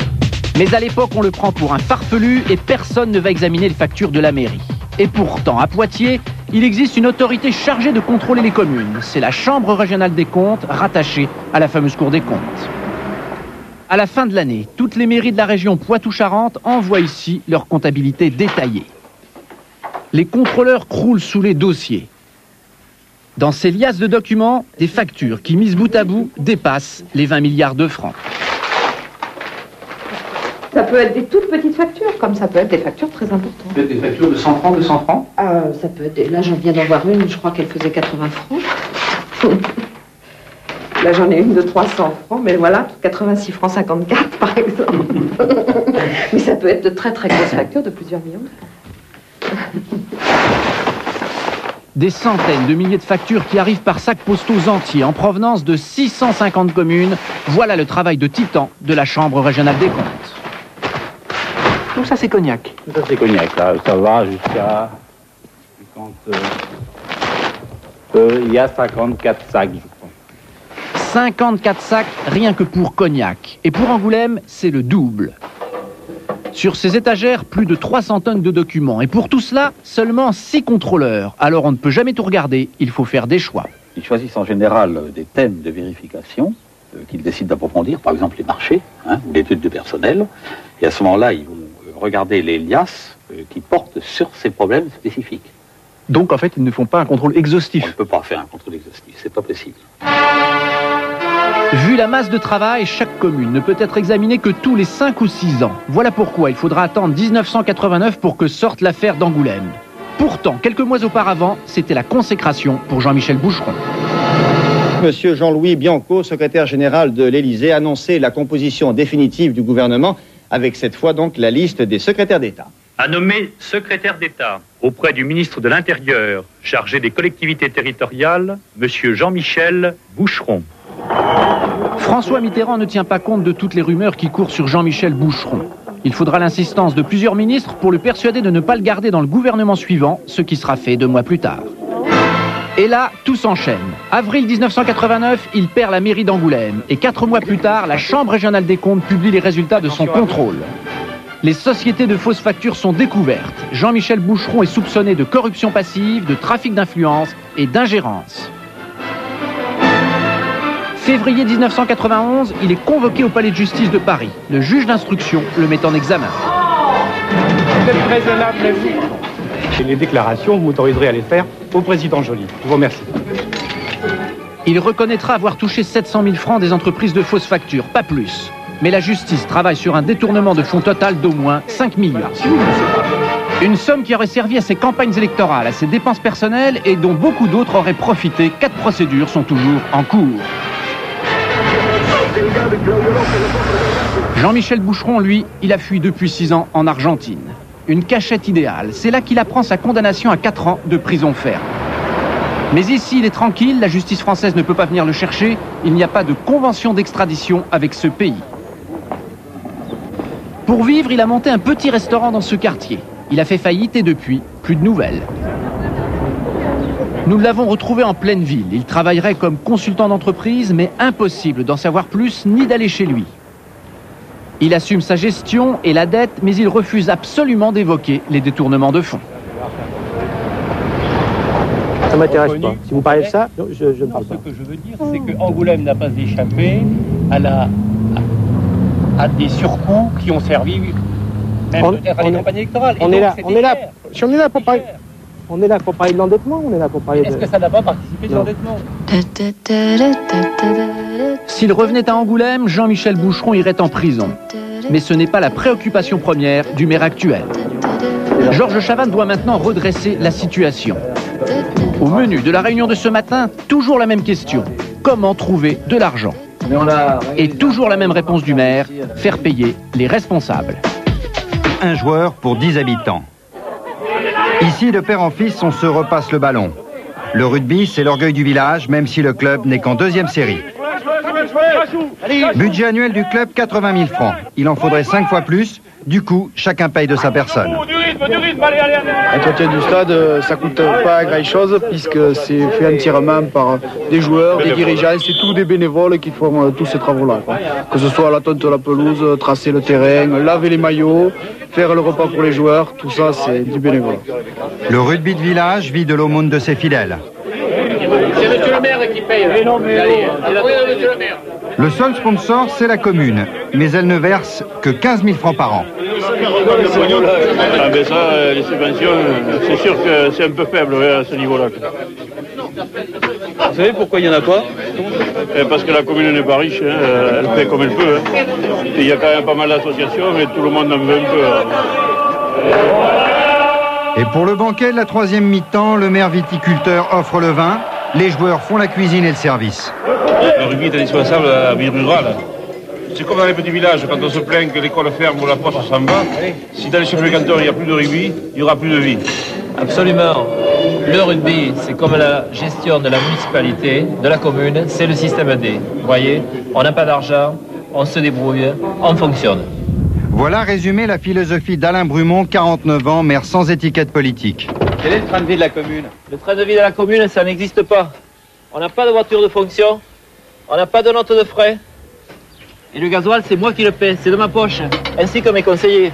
Mais à l'époque, on le prend pour un farfelu et personne ne va examiner les factures de la mairie. Et pourtant, à Poitiers, il existe une autorité chargée de contrôler les communes. C'est la Chambre régionale des comptes, rattachée à la fameuse Cour des comptes. À la fin de l'année, toutes les mairies de la région Poitou-Charentes envoient ici leur comptabilité détaillée. Les contrôleurs croulent sous les dossiers. Dans ces liasses de documents, des factures qui, mises bout à bout, dépassent les 20 milliards de francs. Ça peut être des toutes petites factures, comme ça peut être des factures très importantes. Ça peut être des factures de 100 francs, 200 francs Ça peut être là, j'en viens d'en voir une, je crois qu'elle faisait 80 francs. Là, j'en ai une de 300 francs, mais voilà, 86 francs 54, par exemple. Mais ça peut être de très très grosses factures de plusieurs millions de francs. Des centaines de milliers de factures qui arrivent par sacs postaux entiers en provenance de 650 communes. Voilà le travail de titan de la Chambre régionale des comptes. Tout ça, c'est Cognac. Tout ça, c'est Cognac, là. Ça va jusqu'à... il y a 54 sacs, je crois. 54 sacs rien que pour Cognac. Et pour Angoulême, c'est le double. Sur ces étagères, plus de 300 tonnes de documents. Et pour tout cela, seulement 6 contrôleurs. Alors on ne peut jamais tout regarder, il faut faire des choix. Ils choisissent en général des thèmes de vérification qu'ils décident d'approfondir, par exemple les marchés, ou l'étude de personnel. Et à ce moment-là, ils vont regarder les liasses qui portent sur ces problèmes spécifiques. Donc en fait, ils ne font pas un contrôle exhaustif. On ne peut pas faire un contrôle exhaustif, c'est pas possible. Vu la masse de travail, chaque commune ne peut être examinée que tous les 5 ou 6 ans. Voilà pourquoi il faudra attendre 1989 pour que sorte l'affaire d'Angoulême. Pourtant, quelques mois auparavant, c'était la consécration pour Jean-Michel Boucheron. Monsieur Jean-Louis Bianco, secrétaire général de l'Élysée, annonçait la composition définitive du gouvernement, avec cette fois donc la liste des secrétaires d'État. A nommé secrétaire d'État auprès du ministre de l'Intérieur, chargé des collectivités territoriales, monsieur Jean-Michel Boucheron. François Mitterrand ne tient pas compte de toutes les rumeurs qui courent sur Jean-Michel Boucheron. Il faudra l'insistance de plusieurs ministres pour le persuader de ne pas le garder dans le gouvernement suivant, ce qui sera fait 2 mois plus tard. Et là, tout s'enchaîne. Avril 1989, il perd la mairie d'Angoulême. Et 4 mois plus tard, la Chambre régionale des comptes publie les résultats de son contrôle. Les sociétés de fausses factures sont découvertes. Jean-Michel Boucheron est soupçonné de corruption passive, de trafic d'influence et d'ingérence. Février 1991, il est convoqué au palais de justice de Paris. Le juge d'instruction le met en examen. Vous êtes raisonnable, vous. Et les déclarations, vous m'autoriserez à les faire au président Joly. Je vous remercie. Il reconnaîtra avoir touché 700 000 francs des entreprises de fausses factures, pas plus. Mais la justice travaille sur un détournement de fonds total d'au moins 5 millions. Une somme qui aurait servi à ses campagnes électorales, à ses dépenses personnelles et dont beaucoup d'autres auraient profité. 4 procédures sont toujours en cours. Jean-Michel Boucheron, lui, il a fui depuis 6 ans en Argentine. Une cachette idéale. C'est là qu'il apprend sa condamnation à 4 ans de prison ferme. Mais ici, il est tranquille, la justice française ne peut pas venir le chercher. Il n'y a pas de convention d'extradition avec ce pays. Pour vivre, il a monté un petit restaurant dans ce quartier. Il a fait faillite et depuis, plus de nouvelles. Nous l'avons retrouvé en pleine ville. Il travaillerait comme consultant d'entreprise, mais impossible d'en savoir plus ni d'aller chez lui. Il assume sa gestion et la dette, mais il refuse absolument d'évoquer les détournements de fonds. Ça m'intéresse pas. Si vous parlez de ça, je ne parle pas. Ce que je veux dire, c'est qu'Angoulême n'a pas échappé à des surcoûts qui ont servi même peut-être à des campagnes électorales. On est là. Si on est là pour parler. On est là pour parler de l'endettement, on est là pour parler de... Est-ce que ça n'a pas participé de l'endettement? S'il revenait à Angoulême, Jean-Michel Boucheron irait en prison. Mais ce n'est pas la préoccupation première du maire actuel. Georges Chavannes doit maintenant redresser la situation. Au menu de la réunion de ce matin, toujours la même question. Comment trouver de l'argent? Et toujours la même réponse du maire, faire payer les responsables. Un joueur pour 10 habitants. Ici, de père en fils, on se repasse le ballon. Le rugby, c'est l'orgueil du village, même si le club n'est qu'en 2e série. Budget annuel du club, 80 000 francs. Il en faudrait 5 fois plus. Du coup, chacun paye de sa personne. L'entretien du stade, ça coûte pas grand chose puisque c'est fait entièrement par des joueurs, des dirigeants, c'est tous des bénévoles qui font tous ces travaux-là. Que ce soit la tonte de la pelouse, tracer le terrain, laver les maillots, faire le repas pour les joueurs, tout ça c'est du bénévolat. Le rugby de village vit de l'aumône de ses fidèles. C'est monsieur le maire qui paye. Le seul sponsor, c'est la commune, mais elle ne verse que 15 000 francs par an. Ah ben ça, les subventions, c'est sûr que c'est un peu faible à ce niveau-là. Vous savez pourquoi il n'y en a pas? Parce que la commune n'est pas riche, elle fait comme elle peut. Il y a quand même pas mal d'associations, mais tout le monde en veut un peu. Et pour le banquet de la 3e mi-temps, le maire viticulteur offre le vin, les joueurs font la cuisine et le service. Le rugby est indispensable à la vie rurale. C'est comme dans les petits villages, quand on se plaint que l'école ferme ou la poste s'en va, si dans les chefs de canton il n'y a plus de rugby, il n'y aura plus de vie. Absolument. Le rugby, c'est comme la gestion de la municipalité, de la commune, c'est le système D. Vous voyez, on n'a pas d'argent, on se débrouille, on fonctionne. Voilà résumé la philosophie d'Alain Brumont, 49 ans, maire sans étiquette politique. Quel est le train de vie de la commune? Le train de vie de la commune, ça n'existe pas. On n'a pas de voiture de fonction, on n'a pas de note de frais. Et le gasoil, c'est moi qui le paie, c'est de ma poche, ainsi que mes conseillers.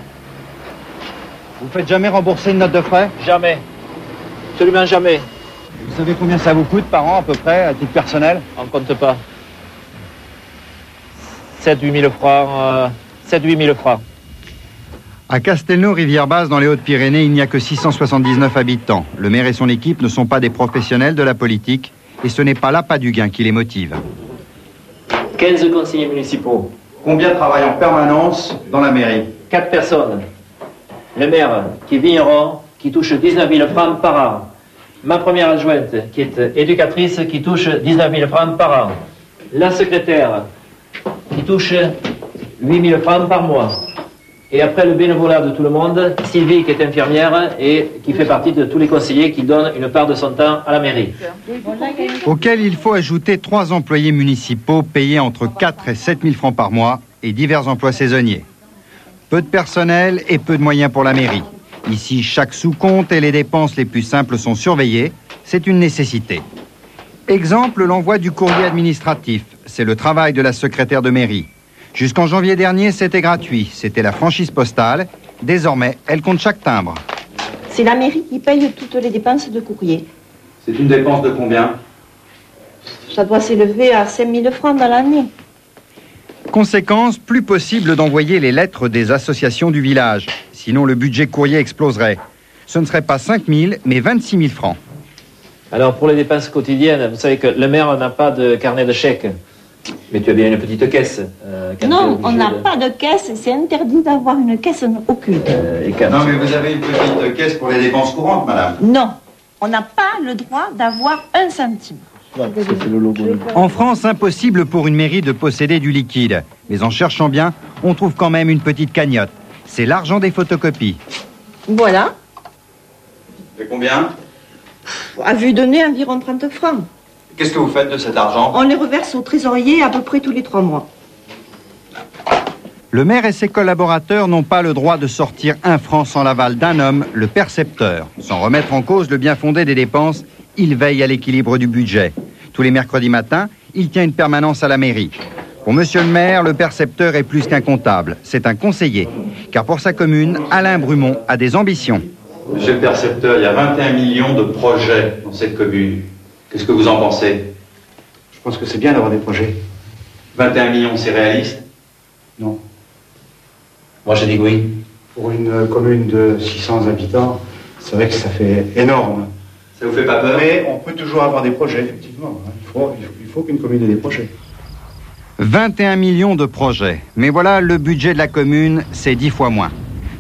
Vous faites jamais rembourser une note de frais? Jamais. Absolument jamais. Vous savez combien ça vous coûte par an à peu près, à titre personnel? On ne compte pas. 7-8 000 francs. 7-8 000 francs. À Castelnau-Rivière-Basse, dans les Hautes-Pyrénées, il n'y a que 679 habitants. Le maire et son équipe ne sont pas des professionnels de la politique et ce n'est pas l'appât du gain qui les motive. 15 conseillers municipaux. Combien travaillent en permanence dans la mairie? 4 personnes. Le maire qui est vigneron, qui touche 19 000 francs par an. Ma première adjointe, qui est éducatrice, qui touche 19 000 francs par an. La secrétaire, qui touche 8 000 francs par mois. Et après le bénévolat de tout le monde, Sylvie qui est infirmière et qui fait partie de tous les conseillers qui donnent une part de son temps à la mairie. Auquel il faut ajouter 3 employés municipaux payés entre 4 et 7 000 francs par mois et divers emplois saisonniers. Peu de personnel et peu de moyens pour la mairie. Ici, chaque sou compte et les dépenses les plus simples sont surveillées. C'est une nécessité. Exemple, l'envoi du courrier administratif. C'est le travail de la secrétaire de mairie. Jusqu'en janvier dernier, c'était gratuit. C'était la franchise postale. Désormais, elle compte chaque timbre. C'est la mairie qui paye toutes les dépenses de courrier. C'est une dépense de combien? Ça doit s'élever à 5 000 francs dans l'année. Conséquence, plus possible d'envoyer les lettres des associations du village. Sinon, le budget courrier exploserait. Ce ne serait pas 5 000, mais 26 000 francs. Alors, pour les dépenses quotidiennes, vous savez que le maire n'a pas de carnet de chèques. Mais tu as bien une petite caisse. Non, on n'a pas de caisse. C'est interdit d'avoir une caisse occulte. Non, mais vous avez une petite caisse pour les dépenses courantes, madame. Non, on n'a pas le droit d'avoir 1 centime. En France, impossible pour une mairie de posséder du liquide. Mais en cherchant bien, on trouve quand même une petite cagnotte. C'est l'argent des photocopies. Voilà. Et combien? À vue de nez, environ 30 francs. Qu'est-ce que vous faites de cet argent? On les reverse au trésorier à peu près tous les 3 mois. Le maire et ses collaborateurs n'ont pas le droit de sortir 1 franc sans l'aval d'un homme, le percepteur. Sans remettre en cause le bien fondé des dépenses, il veille à l'équilibre du budget. Tous les mercredis matins, il tient une permanence à la mairie. Pour monsieur le maire, le percepteur est plus qu'un comptable, c'est un conseiller. Car pour sa commune, Alain Brumont a des ambitions. Monsieur le percepteur, il y a 21 millions de projets dans cette commune. Qu'est-ce que vous en pensez? Je pense que c'est bien d'avoir des projets. 21 millions, c'est réaliste? Non. Moi, je dis oui. Pour une commune de 600 habitants, c'est vrai que ça fait énorme. Ça vous fait pas peur? Mais on peut toujours avoir des projets, effectivement. Il faut qu'une commune ait des projets. 21 millions de projets. Mais voilà, le budget de la commune, c'est 10 fois moins.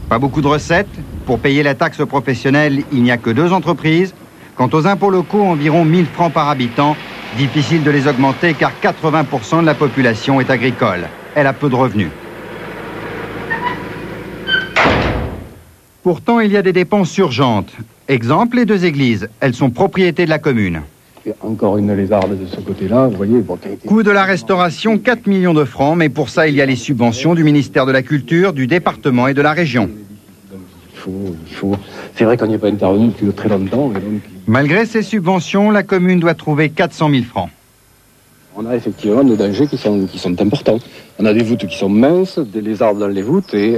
Pas beaucoup de recettes. Pour payer la taxe professionnelle, il n'y a que 2 entreprises. Quant aux impôts locaux, environ 1 000 francs par habitant. Difficile de les augmenter car 80% de la population est agricole. Elle a peu de revenus. Pourtant, il y a des dépenses urgentes. Exemple, les 2 églises. Elles sont propriété de la commune. Et encore une lézarde de ce côté-là, vous voyez. Bon, Coût de la restauration, 4 millions de francs, mais pour ça, il y a les subventions du ministère de la Culture, du département et de la région. Il faut. C'est vrai qu'on n'y est pas intervenu depuis très longtemps. Et donc... Malgré ces subventions, la commune doit trouver 400 000 francs. On a effectivement des dangers qui sont importants. On a des voûtes qui sont minces, des lézardes dans les voûtes, et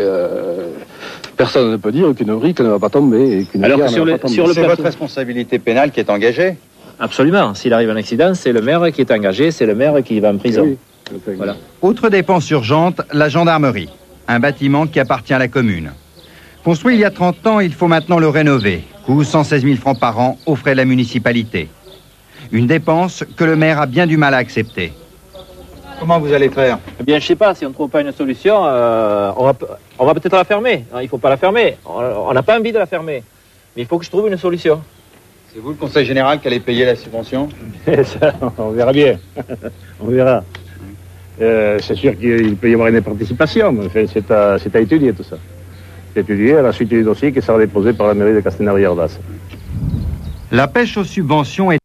personne ne peut dire qu'une brique ne va pas tomber. Et qu'une pierre ne va pas tomber. C'est votre responsabilité pénale qui est engagée? Absolument. S'il arrive un accident, c'est le maire qui est engagé, c'est le maire qui va en prison. Oui. Voilà. Autre dépense urgente, la gendarmerie. Un bâtiment qui appartient à la commune. Construit il y a 30 ans, il faut maintenant le rénover. Coût 116 000 francs par an aux frais de la municipalité. Une dépense que le maire a bien du mal à accepter. Comment vous allez faire? Eh bien, je ne sais pas. Si on ne trouve pas une solution, on va peut-être la fermer. Il ne faut pas la fermer. On n'a pas envie de la fermer. Mais il faut que je trouve une solution. C'est vous le conseil général qui allez payer la subvention? Ça, on verra bien. On verra. C'est sûr qu'il peut y avoir une participation, mais enfin, c'est à étudier tout ça. C'est étudié à la suite du dossier qui sera déposé par la mairie de Castelnau-Rivière-Basse. La pêche aux subventions est